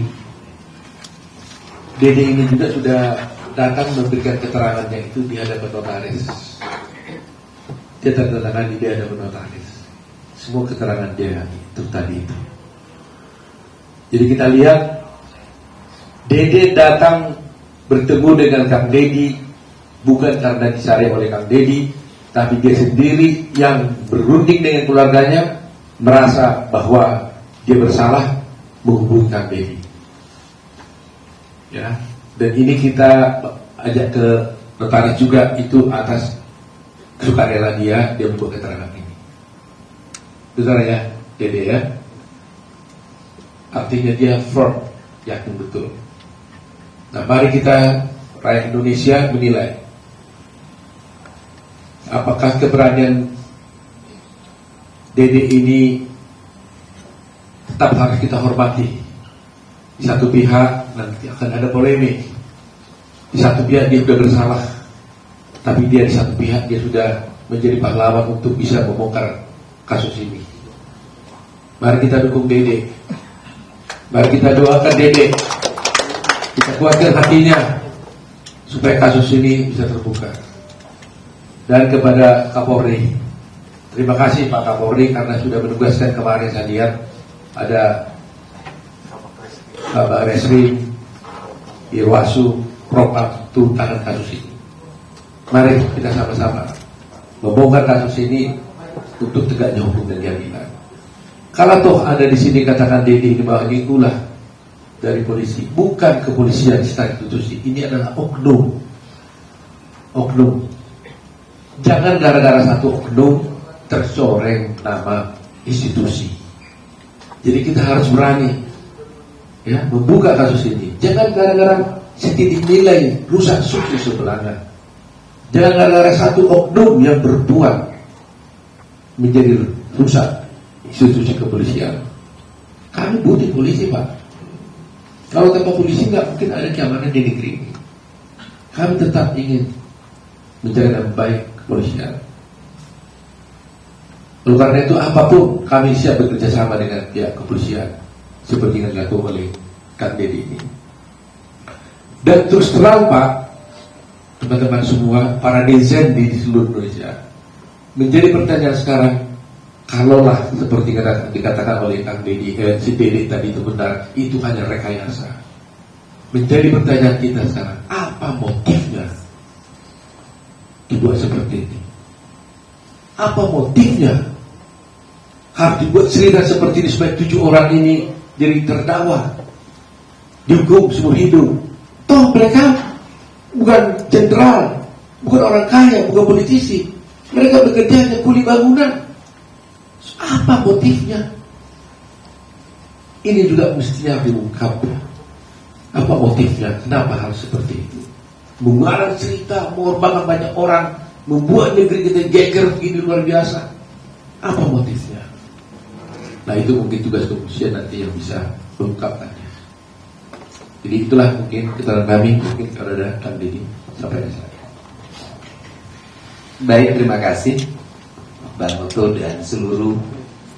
Dede ini juga sudah datang memberikan keterangannya itu di hadapan notaris. Dia tertangan di hadapan notaris. Semua keterangan dia itu tadi itu. Jadi kita lihat Dede datang bertemu dengan Kang Dedi bukan karena disari oleh Kang Dedi, tapi dia sendiri yang berunding dengan keluarganya, merasa bahwa dia bersalah menghubungi Kang Dedi. Ya, dan ini kita ajak ke notaris juga itu atas sukarela dia membuat keterangan ini. Betul ya, Dede ya. Artinya dia firm, yakin betul. Nah, mari kita rakyat Indonesia menilai apakah keberanian Dede ini tetap harus kita hormati. Di satu pihak nanti akan ada polemik, di satu pihak dia sudah bersalah, tapi dia di satu pihak dia sudah menjadi pahlawan untuk bisa membongkar kasus ini. Mari kita dukung Dede, mari kita doakan Dede, kita kuatkan hatinya supaya kasus ini bisa terbuka. Dan kepada Kapolri, terima kasih Pak Kapolri karena sudah menugaskan kemarin saya lihat ada Bapak Resrim, Irwasu, Propam tuntangan kasus ini. Mari kita sama-sama membongkar kasus ini untuk tegaknya hukum dan keadilan. Kalau toh ada di sini katakan Dedi ini bahwa ini ulah dari polisi, bukan kepolisian secara institusi, ini adalah oknum. Oknum. Jangan gara-gara satu oknum tercoreng nama institusi. Jadi kita harus berani ya membuka kasus ini. Jangan gara-gara setitik nilai rusak sukses sebelahnya. Jangan gara-gara satu oknum yang berbuat menjadi rusak institusi kepolisian. Kami butuh polisi Pak. Kalau tanpa polisi nggak mungkin ada keamanan di negeri ini. Kami tetap ingin menjaga baik kepolisian. Oleh karena itu apapun kami siap bekerja sama dengan pihak kepolisian seperti yang dilakukan oleh Kang Dedi ini. Dan terus terang Pak, teman-teman semua, para netizen di seluruh Indonesia, menjadi pertanyaan sekarang, kalaulah seperti dikatakan oleh Kang Dedi, si Dedi tadi itu benar, itu hanya rekayasa. Menjadi pertanyaan kita sekarang, apa motifnya dibuat seperti ini? Apa motifnya harus dibuat cerita seperti ini supaya 7 orang ini jadi terdakwa, dihukum seumur hidup? Toh mereka bukan jenderal, bukan orang kaya, bukan politisi. Mereka bekerja hanya kuli bangunan. Apa motifnya? Ini juga mestinya diungkap. Apa motifnya? Kenapa harus seperti itu? Mengarang cerita, mengorbankan banyak orang, membuat negeri kita geger begini luar biasa. Apa motifnya? Nah itu mungkin tugas kepolisian nanti yang bisa mengungkapkannya. Jadi itulah mungkin keterangan kami, mungkin kalau ada Kang Dedi sampai di sana. Baik, terima kasih Bang Oto dan seluruh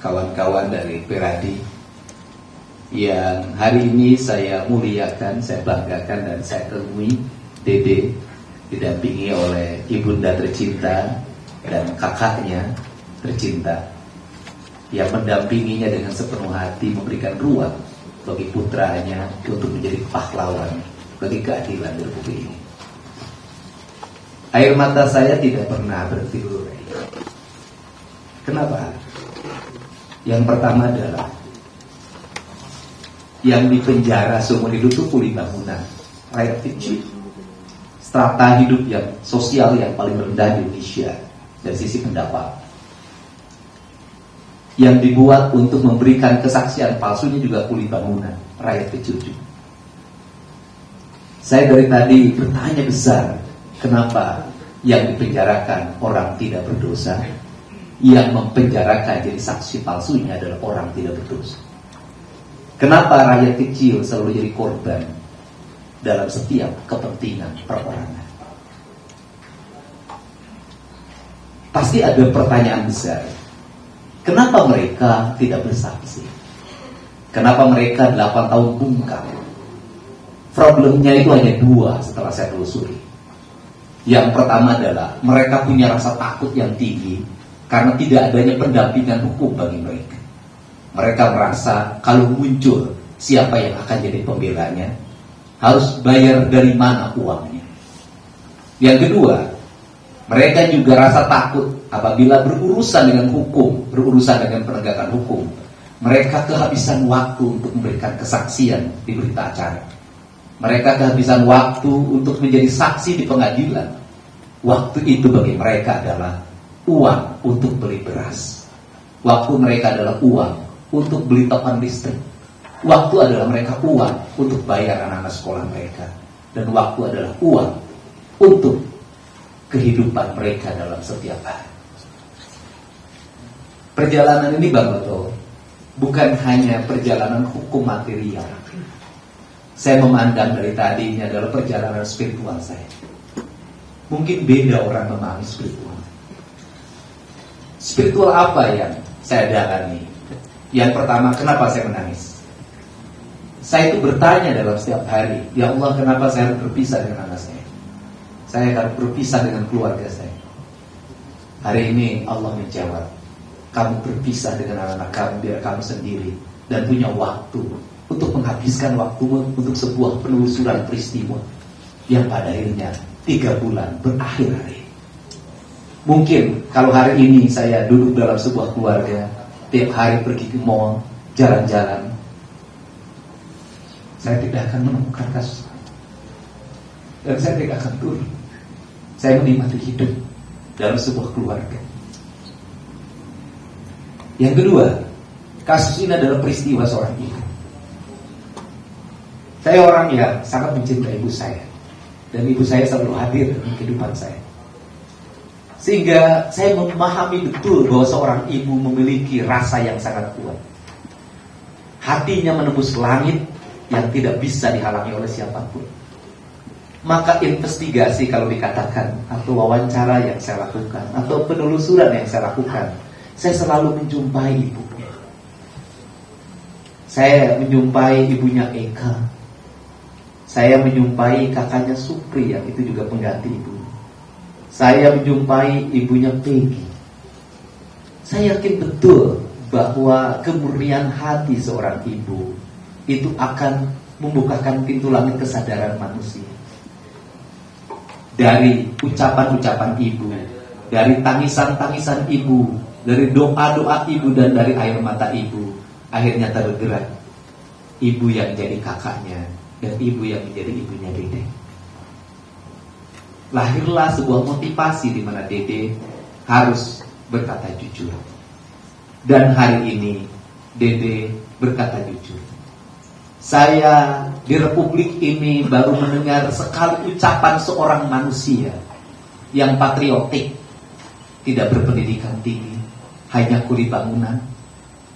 kawan-kawan dari Peradi yang hari ini saya muliakan, saya banggakan dan saya temui Dede didampingi oleh ibunda tercinta dan kakaknya tercinta yang mendampinginya dengan sepenuh hati, memberikan ruang bagi putranya untuk menjadi pahlawan bagi keadilan di Republik ini. Air mata saya tidak pernah berhenti. Kenapa? Yang pertama adalah yang dipenjara seumur hidup itu kuli bangunan, rakyat kecil, strata hidup yang sosial yang paling rendah di Indonesia dari sisi pendapat. Yang dibuat untuk memberikan kesaksian palsunya juga kuli bangunan, rakyat kecil juga. Saya dari tadi bertanya besar, kenapa yang dipenjarakan orang tidak berdosa, yang mempenjarakan jadi saksi palsunya adalah orang tidak berdosa? Kenapa rakyat kecil selalu jadi korban dalam setiap kepentingan perorangan? Pasti ada pertanyaan besar. Kenapa mereka tidak bersaksi? Kenapa mereka 8 tahun bungkam? Problemnya itu hanya 2 setelah saya telusuri. Yang pertama adalah mereka punya rasa takut yang tinggi karena tidak adanya pendampingan hukum bagi mereka. Mereka merasa kalau muncul siapa yang akan jadi pembelanya, harus bayar dari mana uangnya. Yang kedua, mereka juga rasa takut apabila berurusan dengan hukum, berurusan dengan penegakan hukum. Mereka kehabisan waktu untuk memberikan kesaksian di berita acara. Mereka kehabisan waktu untuk menjadi saksi di pengadilan. Waktu itu bagi mereka adalah uang untuk beli beras. Waktu mereka adalah uang untuk beli token listrik. Waktu adalah mereka uang untuk bayar anak-anak sekolah mereka. Dan waktu adalah uang untuk kehidupan mereka dalam setiap hari. Perjalanan ini Bang Oto bukan hanya perjalanan hukum material. Saya memandang dari tadi ini adalah perjalanan spiritual saya. Mungkin beda orang memahami spiritual. Spiritual apa yang saya dalami? Yang pertama, kenapa saya menangis? Saya itu bertanya dalam setiap hari, ya Allah, kenapa saya harus berpisah dengan anak saya? Saya harus berpisah dengan keluarga saya. Hari ini Allah menjawab, kamu berpisah dengan anak-anak kamu biar kamu sendiri dan punya waktu untuk menghabiskan waktumu untuk sebuah penelusuran peristiwa yang pada akhirnya 3 bulan berakhir hari. Mungkin kalau hari ini saya duduk dalam sebuah keluarga, tiap hari pergi ke mall, jalan-jalan, saya tidak akan menemukan kasus dan saya tidak akan turun. Saya menikmati hidup dalam sebuah keluarga. Yang kedua, kasus ini adalah peristiwa seorang ibu. Saya orang yang sangat mencintai ibu saya, dan ibu saya selalu hadir dalam kehidupan saya. Sehingga saya memahami betul bahwa seorang ibu memiliki rasa yang sangat kuat. Hatinya menembus langit yang tidak bisa dihalangi oleh siapapun. Maka investigasi kalau dikatakan, atau wawancara yang saya lakukan, atau penelusuran yang saya lakukan, saya selalu menjumpai ibunya. Saya menjumpai ibunya Eka. Saya menjumpai kakaknya Supri yang itu juga pengganti ibu. Saya menjumpai ibunya Peggy. Saya yakin betul bahwa kemurnian hati seorang ibu itu akan membukakan pintu langit kesadaran manusia. Dari ucapan-ucapan ibu, dari tangisan-tangisan ibu, dari doa-doa ibu dan dari air mata ibu, akhirnya tergerak ibu yang jadi kakaknya dan ibu yang menjadi ibunya Dede. Lahirlah sebuah motivasi di mana Dede harus berkata jujur. Dan hari ini Dede berkata jujur. Saya di Republik ini baru mendengar sekali ucapan seorang manusia yang patriotik, tidak berpendidikan tinggi, hanya kuli bangunan,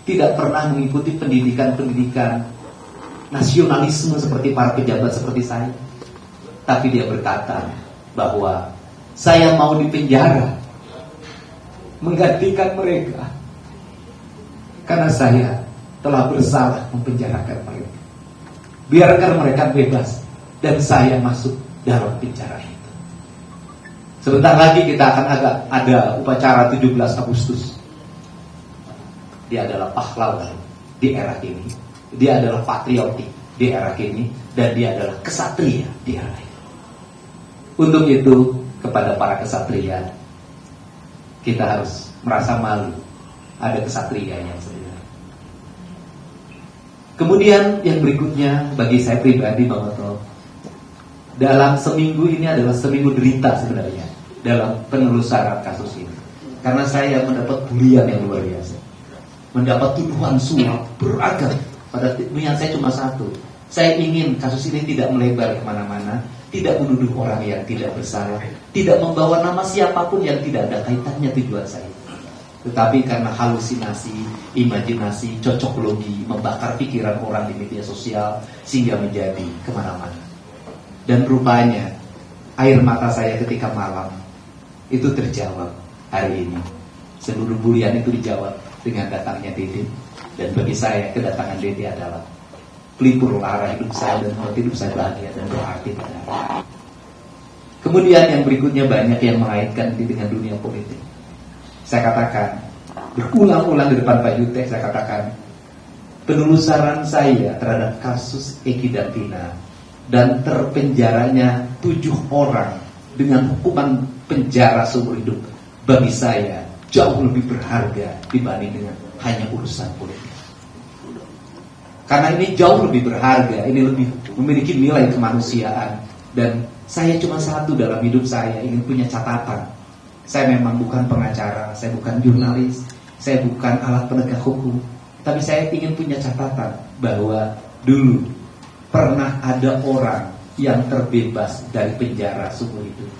tidak pernah mengikuti pendidikan-pendidikan nasionalisme seperti para pejabat seperti saya. Tapi dia berkata bahwa saya mau dipenjara menggantikan mereka karena saya telah bersalah mempenjarakan mereka. Biarkan mereka bebas dan saya masuk dalam penjara itu. Sebentar lagi kita akan ada upacara 17 Agustus. Dia adalah pahlawan di era ini. Dia adalah patriotik di era ini. Dan dia adalah kesatria di era ini. Untuk itu, kepada para kesatria, kita harus merasa malu ada kesatria yang sebenarnya. Kemudian yang berikutnya bagi saya pribadi Bang Oto, dalam seminggu ini adalah seminggu derita sebenarnya dalam penelusuran kasus ini. Karena saya mendapat bulian yang luar biasa, mendapat tuduhan suap beragam. Pada niat saya cuma satu, saya ingin kasus ini tidak melebar kemana-mana, tidak menuduh orang yang tidak bersalah, tidak membawa nama siapapun yang tidak ada kaitannya tujuan saya. Tetapi karena halusinasi, imajinasi, cocok logi, membakar pikiran orang di media sosial sehingga menjadi kemana-mana. Dan rupanya air mata saya ketika malam itu terjawab hari ini. Seluruh bulian itu dijawab dengan datangnya Dede. Dan bagi saya kedatangan Dede adalah pelipur lara hidup saya dan membuat hidup saya bahagia dan berarti pada hari. Kemudian yang berikutnya banyak yang mengaitkan dengan dunia politik. Saya katakan berulang-ulang di depan Pak Jutek, saya katakan penelusuran saya terhadap kasus Eki dan Tina dan terpenjaranya 7 orang dengan hukuman penjara seumur hidup bagi saya jauh lebih berharga dibanding dengan hanya urusan politik. Karena ini jauh lebih berharga, ini lebih memiliki nilai kemanusiaan. Dan saya cuma satu dalam hidup saya, ingin punya catatan. Saya memang bukan pengacara, saya bukan jurnalis, saya bukan alat penegak hukum, tapi saya ingin punya catatan bahwa dulu pernah ada orang yang terbebas dari penjara seumur hidup,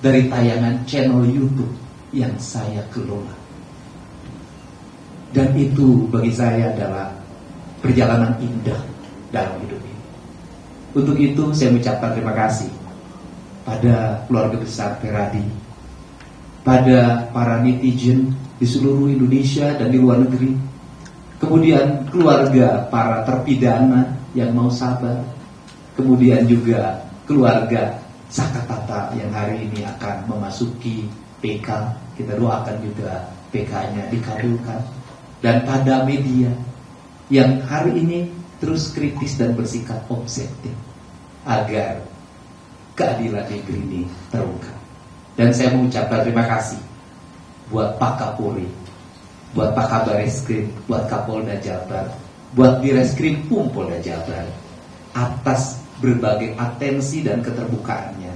dari tayangan channel YouTube yang saya kelola. Dan itu bagi saya adalah perjalanan indah dalam hidup ini. Untuk itu saya mengucapkan terima kasih pada keluarga besar Peradi, pada para netizen di seluruh Indonesia dan di luar negeri, kemudian keluarga para terpidana yang mau sabar, kemudian juga keluarga Sakatata yang hari ini akan memasuki PK, kita doakan juga PK-nya dikabulkan, dan pada media yang hari ini terus kritis dan bersikap objektif agar keadilan negeri ini terungkap. Dan saya mengucapkan terima kasih buat Pak Kapolri, buat Pak Kabar Eskrim, buat Kapolda Jabar, buat Direskrim Polda Jabar atas berbagai atensi dan keterbukaannya,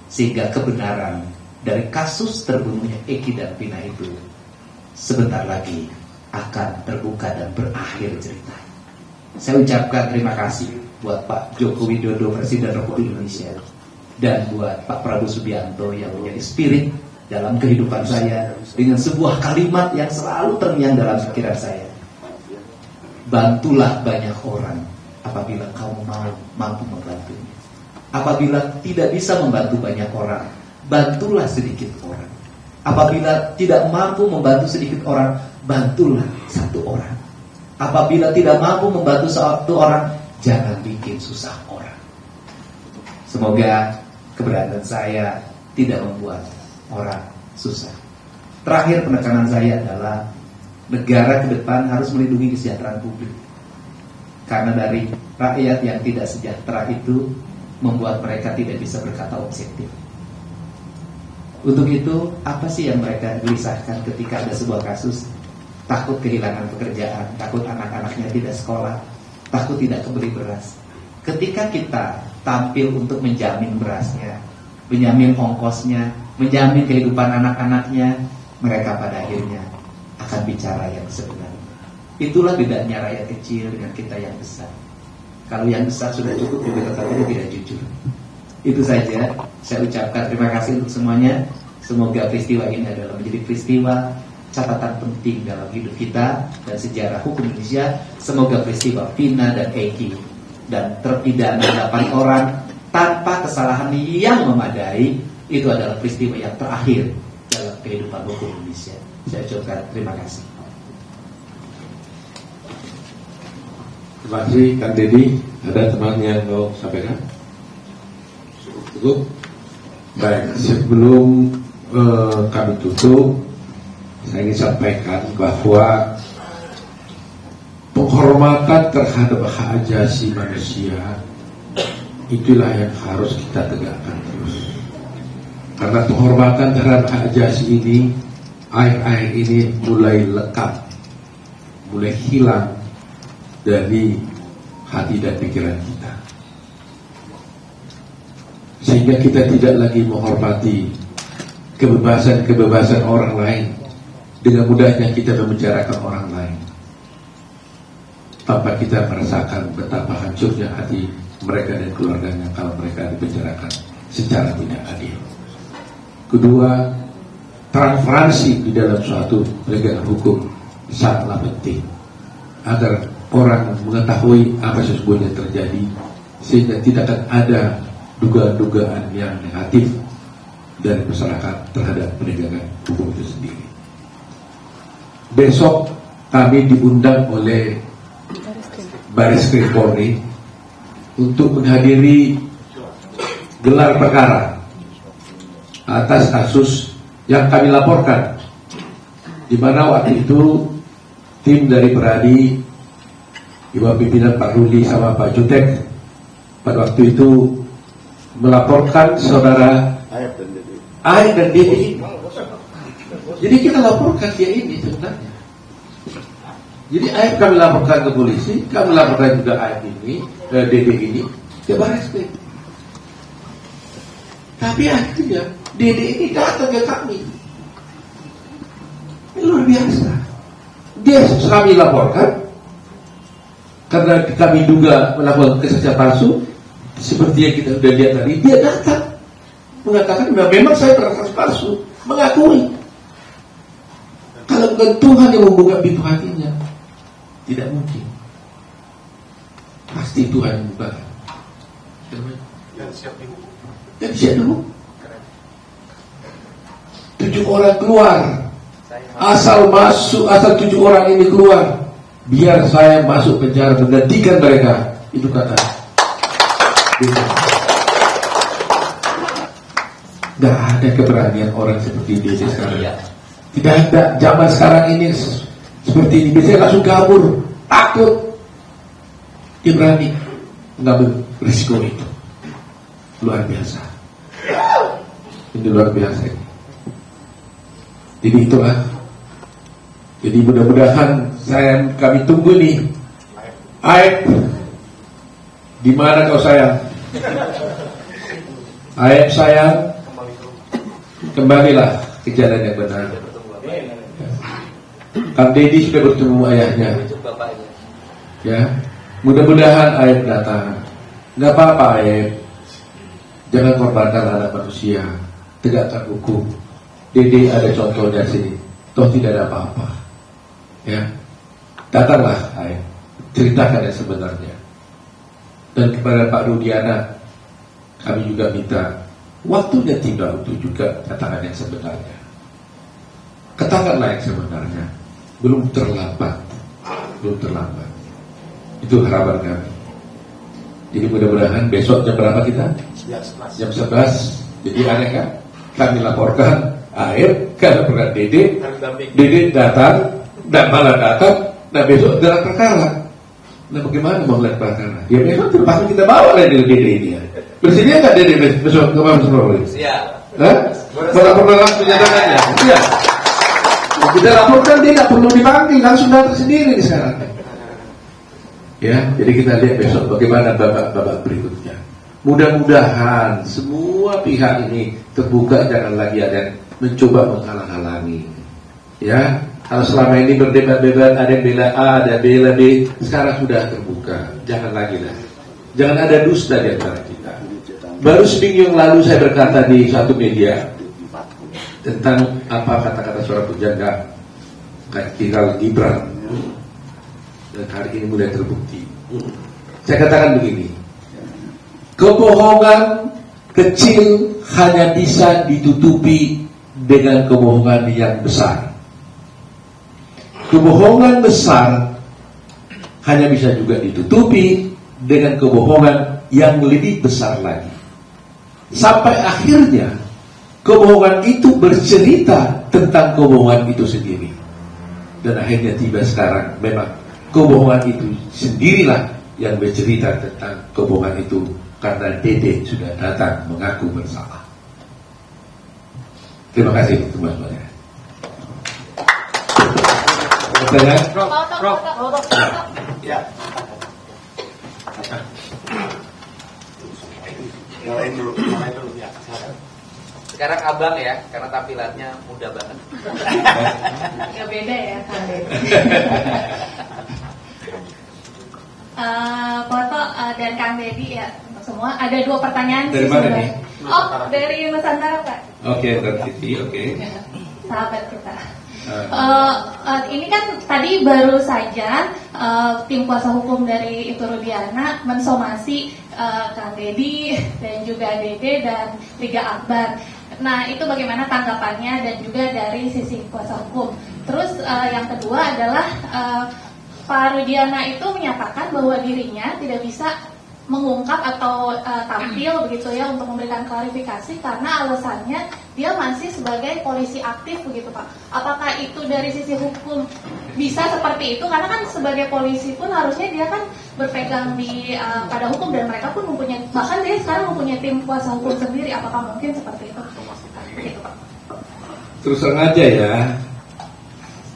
sehingga kebenaran dari kasus terbunuhnya Eki dan Tina itu sebentar lagi akan terbuka dan berakhir cerita. Saya ucapkan terima kasih buat Pak Joko Widodo, Presiden Republik Indonesia, dan buat Pak Prabowo Subianto yang menjadi spirit dalam kehidupan saya dengan sebuah kalimat yang selalu terngiang dalam pikiran saya. Bantulah banyak orang apabila kamu mampu membantunya. Apabila tidak bisa membantu banyak orang, bantulah sedikit orang. Apabila tidak mampu membantu sedikit orang, bantulah satu orang. Apabila tidak mampu membantu satu orang, jangan bikin susah orang. Semoga keberadaan saya tidak membuat orang susah. Terakhir penekanan saya adalah negara ke depan harus melindungi kesejahteraan publik. Karena dari rakyat yang tidak sejahtera itu membuat mereka tidak bisa berkata objektif. Untuk itu, apa sih yang mereka gelisahkan ketika ada sebuah kasus? Takut kehilangan pekerjaan, takut anak-anaknya tidak sekolah, takut tidak kebeli beras. Ketika kita tampil untuk menjamin berasnya, menjamin ongkosnya, menjamin kehidupan anak-anaknya, mereka pada akhirnya akan bicara yang sebenarnya. Itulah bedanya rakyat kecil dengan kita yang besar. Kalau yang besar sudah cukup, juga tetap tidak jujur. Itu saja, saya ucapkan terima kasih untuk semuanya. Semoga peristiwa ini adalah menjadi peristiwa catatan penting dalam hidup kita dan sejarah hukum Indonesia. Semoga peristiwa Vina dan Eki dan terpidana 8 orang tanpa kesalahan yang memadai itu adalah peristiwa yang terakhir dalam kehidupan hukum Indonesia. Saya ucapkan terima kasih. Terima kasih Kang Deddy. Ada teman yang mau sampaikan? Cukup? Baik, sebelum kami tutup, saya ingin sampaikan bahwa penghormatan terhadap hak asasi manusia itulah yang harus kita tegakkan terus. Karena penghormatan terhadap hak asasi ini akhir-akhir ini mulai lekap mulai hilang dari hati dan pikiran kita, sehingga kita tidak lagi menghormati kebebasan orang lain. Dengan mudahnya kita membicarakan orang lain tanpa kita merasakan betapa hancurnya hati mereka dan keluarganya kalau mereka dibicarakan secara tidak adil. Kedua, transparansi di dalam suatu penegakan hukum sangatlah penting agar orang mengetahui apa sesungguhnya terjadi, sehingga tidak akan ada dugaan-dugaan yang negatif dari masyarakat terhadap penegakan hukum itu sendiri. Besok kami diundang oleh Bareskrim Polri untuk menghadiri gelar perkara atas kasus yang kami laporkan, di mana waktu itu tim dari Peradi di bawah pimpinan Pak Rudi sama Pak Jutek pada waktu itu melaporkan saudara Aib dan Dede. Jadi kita laporkan dia ini sebenarnya. Jadi Aib kami laporkan ke polisi, kami laporkan juga Aib ini, Dede ini ke Bareskrim. Tapi akhirnya Dede ini datang ke kami. Ini luar biasa. Dia kami laporkan karena kami duga melakukan kesaksian palsu, seperti yang kita sudah lihat tadi. Dia datang mengatakan memang saya transaksi palsu, mengakui. Kalau bukan Tuhan yang membuka pintu hatinya, tidak mungkin. Pasti Tuhan yang membuka. Dan siap dulu. 7 orang keluar. Asal 7 orang ini keluar, biar saya masuk penjara menggantikan mereka. Itu kata. Tidak ada keberanian orang seperti Dede sekarang. Tidak ada. Zaman sekarang ini seperti ini. Biasanya langsung kabur, takut. Dia berani mengambil risiko itu. Luar biasa. Ini luar biasa ini. Jadi itulah. Jadi mudah-mudahan kami tunggu nih. Aib, di mana kau sayang? Aib sayang, kembalilah ke jalan yang benar. Kang Deddy sudah bertemu ayahnya. Ya, mudah-mudahan Aib datang. Nggak apa-apa Aib, jangan korbankan anak manusia. Tegakkan hukum. Deddy ada contohnya sini. Toh tidak ada apa-apa. Ya, datanglah Aib, ceritakan yang sebenarnya. Dan kepada Pak Rudiana, kami juga minta waktunya tiba untuk juga katakan yang sebenarnya. Katakanlah yang sebenarnya. Belum terlambat. Itu harapan kami. Jadi mudah-mudahan besok jam berapa kita? Jam 11. Jadi aneh kan? Kami laporkan Aib, karena pernah Dede datang, dan malah datang, dan besok gelar perkara. Nah bagaimana mau gelar perkara? Ya besok terpaksa kita bawa lah Dede ini ya. Bersedia nggak Dede besok ke Mabes Polri? Siap. Melaporkan langsung nyatakannya? Siap. Kita laporkan dia nggak perlu dipanggil, langsung datang sendiri sekarang. Ya, jadi kita lihat besok bagaimana babak berikutnya. Mudah-mudahan semua pihak ini terbuka, jangan lagi ada yang mencoba menghalang-halangi. Ya, kalau selama ini berdebat-debat, ada yang bela A, ada yang bela B, sekarang sudah terbuka. Jangan lagi lah. Jangan ada dusta di antara kita. Baru seminggu yang lalu saya berkata di suatu media tentang apa kata-kata seorang pujangga tinggal Gibran, dan hari ini mulai terbukti. Saya katakan begini, kebohongan kecil hanya bisa ditutupi dengan kebohongan yang besar. Kebohongan besar hanya bisa juga ditutupi dengan kebohongan yang lebih besar lagi. Sampai akhirnya kebohongan itu bercerita tentang kebohongan itu sendiri. Dan akhirnya tiba sekarang memang kebohongan itu sendirilah yang bercerita tentang kebohongan itu, karena Dede sudah datang mengaku bersalah. Terima kasih teman-teman. Pertanyaan? Ya. Nyalain dulu ya. Silakan. Sekarang abang ya, karena tampilannya muda banget. Gak beda ya Kang Deddy. Foto dan Kang Deddy ya semua. Ada 2 pertanyaan Dari sih mana sebenarnya. nih? Oh, dari Nusantara Pak. Oke, tertiti, oke. Sahabat kita. Ini kan tadi baru saja tim kuasa hukum dari Itu Rudiana mensomasi Kang Deddy dan juga Dede dan Liga Akbar. Nah, itu bagaimana tanggapannya dan juga dari sisi kuasa hukum. Terus yang kedua adalah Pak Rudiana itu menyatakan bahwa dirinya tidak bisa mengungkap atau tampil begitu ya untuk memberikan klarifikasi karena alasannya dia masih sebagai polisi aktif begitu Pak. Apakah itu dari sisi hukum bisa seperti itu? Karena kan sebagai polisi pun harusnya dia kan berpegang di pada hukum dan mereka pun mempunyai, bahkan dia sekarang mempunyai tim kuasa hukum sendiri. Apakah mungkin seperti itu? Begitu Pak. Terus terang aja ya,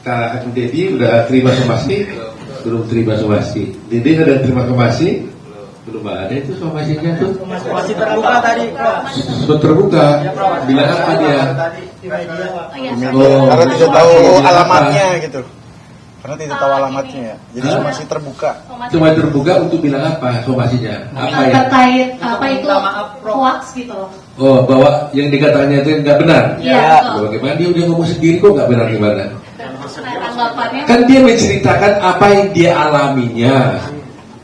Kak Deddy udah terima somasi? Belum terima somasi. Deddy udah terima somasi? Belum ada itu somasinya tuh. Masih terbuka tadi, Prof. Sudah terbuka. Bilang apa dia? Oh, iya, Karena tidak tahu bilang alamatnya apa? gitu. Karena tidak tahu alamatnya ya. Jadi Hah? masih terbuka. Cuma terbuka untuk bilang apa somasinya? Apa ya? terkait apa itu hoax gitu loh. Oh, bahwa yang dikatakannya itu nggak benar. Iya, betul. Bagaimana dia udah ngomong sendiri kok nggak benar gimana? Nah, tanggapannya Kan dia menceritakan apa yang dia alaminya,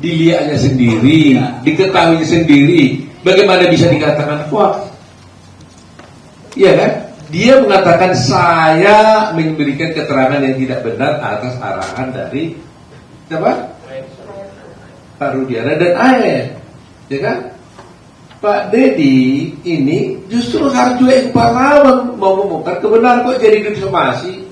dilihatnya sendiri, diketahui sendiri. Bagaimana bisa dikatakan hoax? Iya kan? Dia mengatakan saya memberikan keterangan yang tidak benar atas arahan dari siapa? Pak Rudiana dan AE, ya kan? Pak Deddy ini justru harus juga yang pahlawan mau membongkar kebenaran kok jadi disomasi.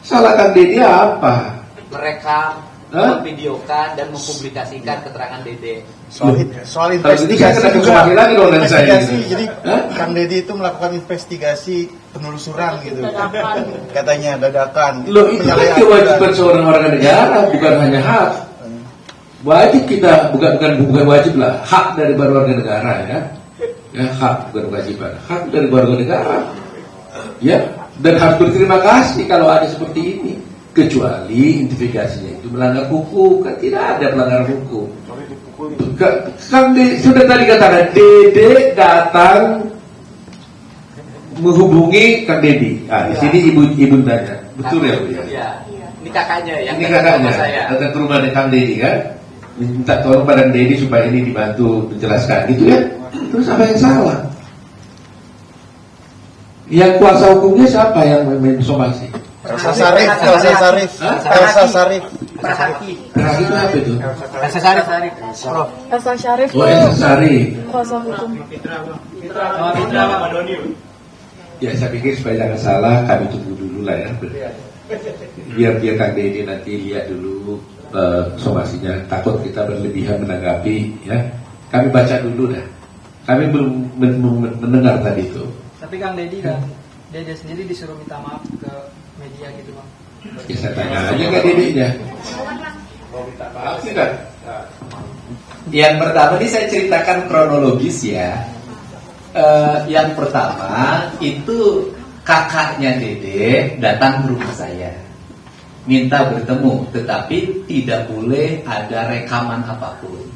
Salah Kang Deddy apa? Merekam, Hah? memvideokan dan mempublikasikan keterangan Dede. Soal Kalau gitu saya investigasi kena juga. kemaki lagi dong dari saya. Investigasi. Jadi Hah? Kang Deddy itu melakukan investigasi penelusuran gitu. Katanya dadakan. Loh itu kan kewajiban seorang warga negara, bukan hanya hak. Wajib kita, bukan wajib lah, hak dari warga negara ya. Ya hak bukan kewajiban, hak dari warga negara. Ya, dan harus berterima kasih kalau ada seperti ini. Kecuali investigasinya itu melanggar hukum, kan tidak ada pelanggaran hukum. Kang sudah tadi katakan Dede datang menghubungi Kang Deddy. Ah, di sini ibu tanya, betul ya Bu ya? Iya. Ini kakaknya yang Ini datang ke kakaknya rumah saya. datang ke rumah Kang Deddy kan, minta tolong pada Deddy supaya ini dibantu menjelaskan, gitu ya? Terus apa yang salah? Yang kuasa hukumnya siapa yang mensomasi? Elsa Sarif. Hah? Elsa Sarif. Terakhir itu apa itu? Elsa Sarif. Elsa Syarif Oh, Elsa Sarif. kuasa hukum. Ya saya pikir supaya jangan salah kami tunggu dulu lah ya. Biar Kang Deddy nanti lihat dulu somasinya. Takut kita berlebihan menanggapi ya. Kami baca dulu dah. Kami belum mendengar tadi itu. Tapi Kang Deddy dan Dede sendiri disuruh minta maaf ke media gitu Bang. Ya saya tanya aja ke Deddy-nya. Mau minta maaf tidak? Yang pertama ini saya ceritakan kronologis ya. Yang pertama itu kakaknya Dede datang ke rumah saya, minta bertemu, tetapi tidak boleh ada rekaman apapun.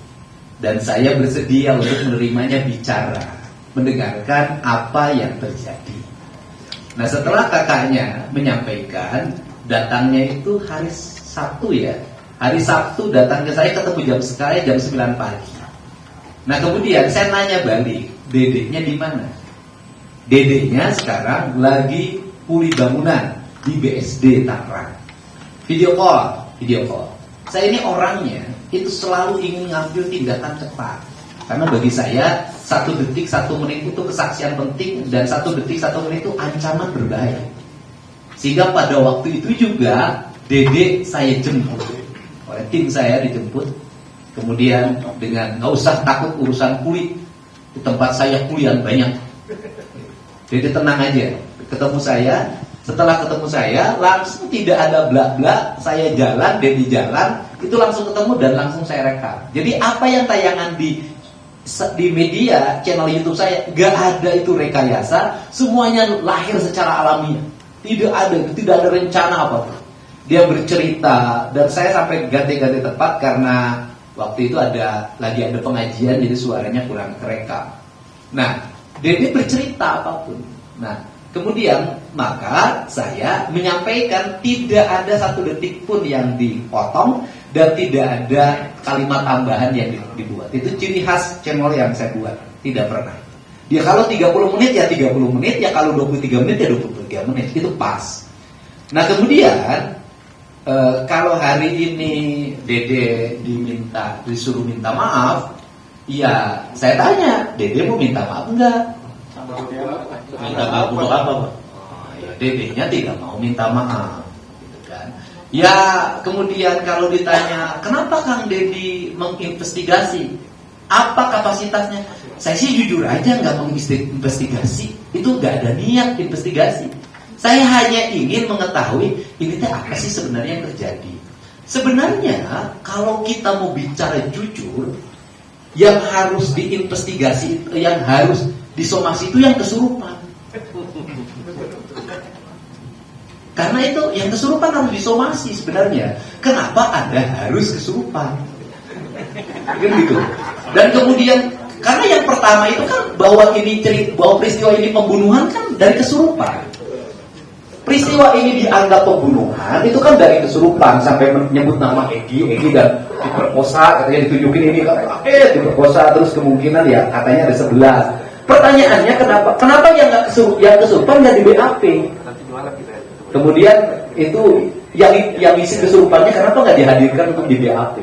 Dan saya bersedia untuk menerimanya bicara, mendengarkan apa yang terjadi. Nah setelah kakaknya menyampaikan, datangnya itu hari Sabtu ya. Hari Sabtu datang ke saya, ketemu jam 9 pagi. Nah kemudian saya nanya balik, Dedenya di mana? Dedenya sekarang lagi pulih bangunan di BSD Tangerang. Video call. Saya ini orangnya itu selalu ingin ngambil tindakan cepat. Karena bagi saya 1 detik 1 menit itu kesaksian penting, dan 1 detik 1 menit itu ancaman berbahaya. Sehingga pada waktu itu juga Dede saya jemput, oleh tim saya dijemput. Kemudian dengan nggak usah takut urusan kulit, di tempat saya kuliah banyak. Dede tenang aja, ketemu saya. Setelah ketemu saya, langsung tidak ada bla-bla, saya jalan, Dedi jalan, itu langsung ketemu dan langsung saya rekam. Jadi apa yang tayangan di media, channel YouTube saya, gak ada itu rekayasa, semuanya lahir secara alamiah. Tidak ada rencana apapun. Dia bercerita, dan saya sampai ganti-ganti tempat karena waktu itu lagi ada pengajian, jadi suaranya kurang kerekam. Nah, Dedi bercerita apapun. Nah, kemudian maka saya menyampaikan tidak ada satu detik pun yang dipotong dan tidak ada kalimat tambahan yang dibuat. Itu ciri khas channel yang saya buat, tidak pernah. Ya kalau 30 menit ya 30 menit, ya kalau 23 menit ya 23 menit, itu pas. Nah kemudian kalau hari ini Dede disuruh minta maaf, ya saya tanya, Dede mau minta maaf enggak? Minta maaf untuk apa, Pak? Ya, Dedenya tidak mau minta maaf, gitu kan? Ya, kemudian kalau ditanya, kenapa Kang Dedi menginvestigasi? Apa kapasitasnya? Saya sih jujur aja nggak menginvestigasi, itu nggak ada niat investigasi. Saya hanya ingin mengetahui ini teh apa sih sebenarnya yang terjadi. Sebenarnya kalau kita mau bicara jujur, yang harus diinvestigasi, yang harus disomasi itu yang kesurupan. Karena itu yang kesurupan harus disomasi sebenarnya. Kenapa Anda harus kesurupan? Kan gitu. Dan kemudian karena yang pertama itu kan bahwa peristiwa ini pembunuhan kan dari kesurupan. Peristiwa ini dianggap pembunuhan itu kan dari kesurupan, sampai menyebut nama Egi dan diperkosa, katanya ditunjukin ini diperkosa, terus kemungkinan ya katanya ada 11. Pertanyaannya kenapa yang kesurupan nggak di BAP? Kemudian itu yang isi kesurupannya kenapa nggak dihadirkan untuk di BAP?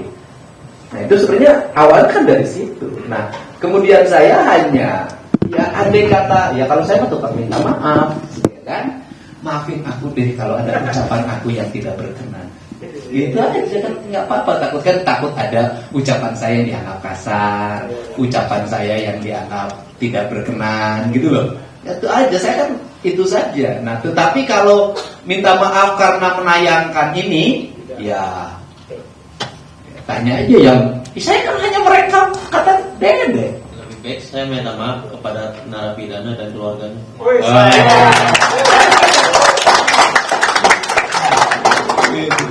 Nah itu sebenarnya awal kan dari situ. Nah kemudian saya hanya ya andai kata ya kalau saya mau tetap minta maaf, ya kan? Maafin aku deh kalau ada ucapan aku yang tidak berkenan. Gitu aja kan nggak apa-apa. Takut ada ucapan saya yang dianggap kasar, ucapan saya yang dianggap tidak berkenan gitu loh. Itu aja, saya kan itu saja. Nah tetapi kalau minta maaf karena menayangkan ini, ya tanya aja yang saya kan hanya merekam kata Dede. Lebih baik saya minta maaf kepada narapidana dan keluarganya.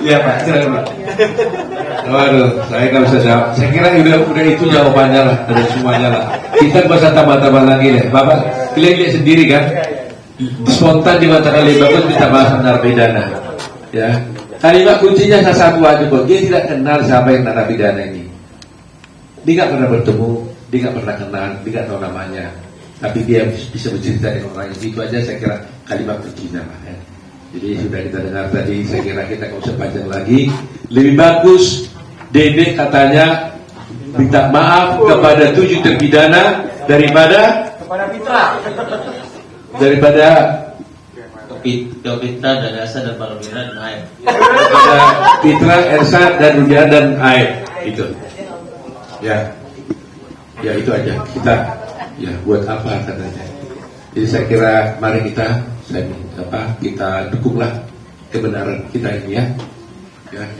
Ya Pak, silakan Pak. Waduh, saya nggak bisa jawab. Saya kira udah itu jawabannya lah, dari semuanya lah. Kita nggak usah tambah-tambah lagi deh. Bapak, kalian lihat sendiri kan? Spontan dikatakan lebih bagus kita bahas narapidana. Ya, kalimat kuncinya satu aja kok. Dia tidak kenal siapa yang narapidana ini. Dia nggak pernah bertemu, dia nggak pernah kenal, dia nggak tahu namanya. Tapi dia bisa bercerita dengan orang itu aja. Saya kira kalimat kuncinya lah. Ya. Jadi sudah kita dengar tadi, saya kira kita nggak usah panjang lagi. Lebih bagus Dede katanya minta maaf kepada 7 terpidana daripada Pitra dan Elsa dan Palmira dan Aib. Daripada Pitra, Elsa dan Rudiana dan Aib itu. Ya itu aja. Kita ya buat apa katanya. Jadi saya kira mari kita dukunglah kebenaran kita ini ya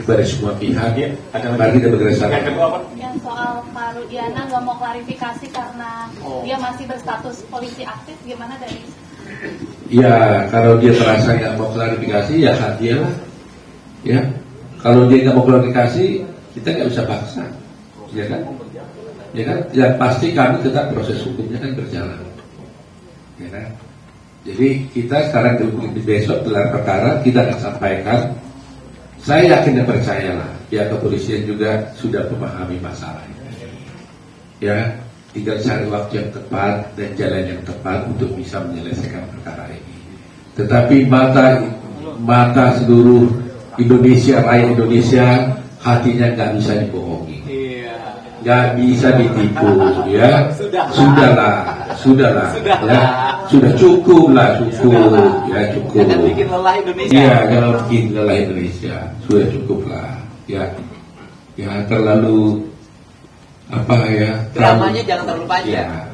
kepada semua pihak ya. Mari kita bekerja sama. Yang soal Pak Rudiana nggak mau klarifikasi karena dia masih berstatus polisi aktif, gimana dari? Ya kalau dia merasa nggak mau klarifikasi ya hak dia lah. Ya kalau dia nggak mau klarifikasi kita nggak usah paksa, ya kan? Ya kan? Ya pasti kami tetap proses hukumnya kan berjalan, ya kan? Jadi kita sekarang di besok gelar perkara kita akan sampaikan. Saya yakin dan percayalah pihak kepolisian juga sudah memahami masalah ini. Ya, tinggal cari waktu yang tepat dan jalan yang tepat untuk bisa menyelesaikan perkara ini. Tetapi mata seluruh Indonesia, rakyat Indonesia, hatinya nggak bisa dibohongi, nggak bisa ditipu, ya. Sudahlah, ya. Sudah cukup, ya cukup. Jangan bikin lelah Indonesia. Iya, jangan bikin lelah Indonesia. Sudah cukup lah, ya. Ya terlalu dramanya jangan terlalu panjang. Ya.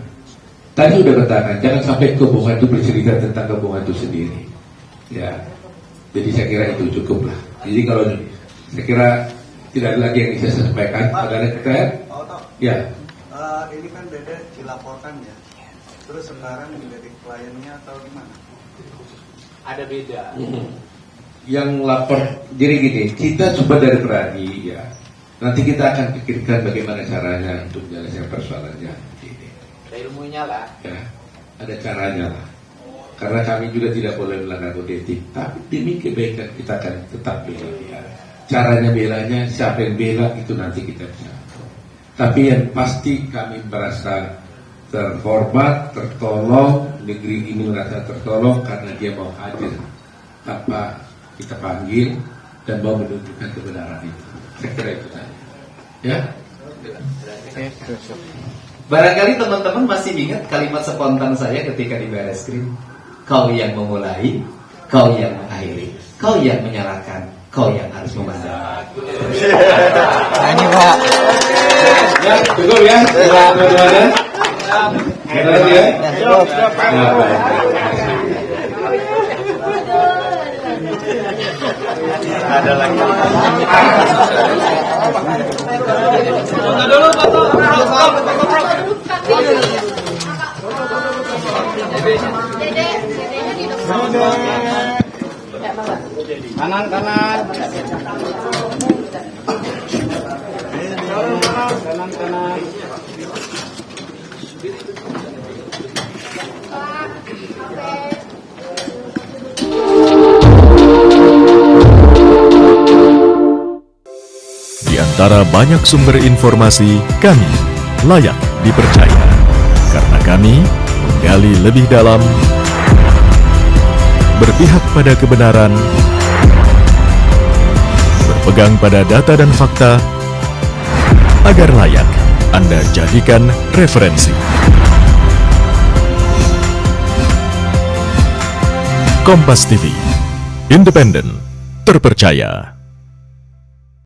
Tadi udah katakan, jangan sampai kebohongan itu bercerita tentang kebohongan itu sendiri. Ya, Jadi saya kira itu cukup lah. Jadi kalau saya kira tidak ada lagi yang bisa saya sampaikan. Ada kita ya? Ya. Ini kan Dede dilaporkan ya. Terus sekarang menjadi kliennya atau gimana? Ada beda. Yang lapor, jadi gini, kita coba dari Peradi ya. Nanti kita akan pikirkan bagaimana caranya untuk menyelesaikan persoalannya. Ada ilmunya lah. Ya, ada caranya lah. Karena kami juga tidak boleh melanggar kode etik. Tapi demi kebaikan kita akan tetap bela dia. Caranya belanya, siapa yang bela itu nanti kita bisa. Tapi yang pasti kami merasa terhormat, tertolong, negeri ini merasa tertolong karena dia mau hadir tanpa kita panggil dan mau menunjukkan kebenaran itu. Saya kira itu saja. Ya. Barangkali teman-teman masih ingat kalimat spontan saya ketika di Bareskrim. Kau yang memulai, kau yang mengakhiri, kau yang menyalakan, kau yang harus memandang. Ini Pak. Ya, cukup ya. Teman-teman. Ya. Ada lagi. Foto dulu, foto. Kanan. Kanan. Di antara banyak sumber informasi, kami layak dipercaya. Karena kami menggali lebih dalam, berpihak pada kebenaran, berpegang pada data dan fakta, agar layak Anda jadikan referensi. Kompas TV, independen, terpercaya.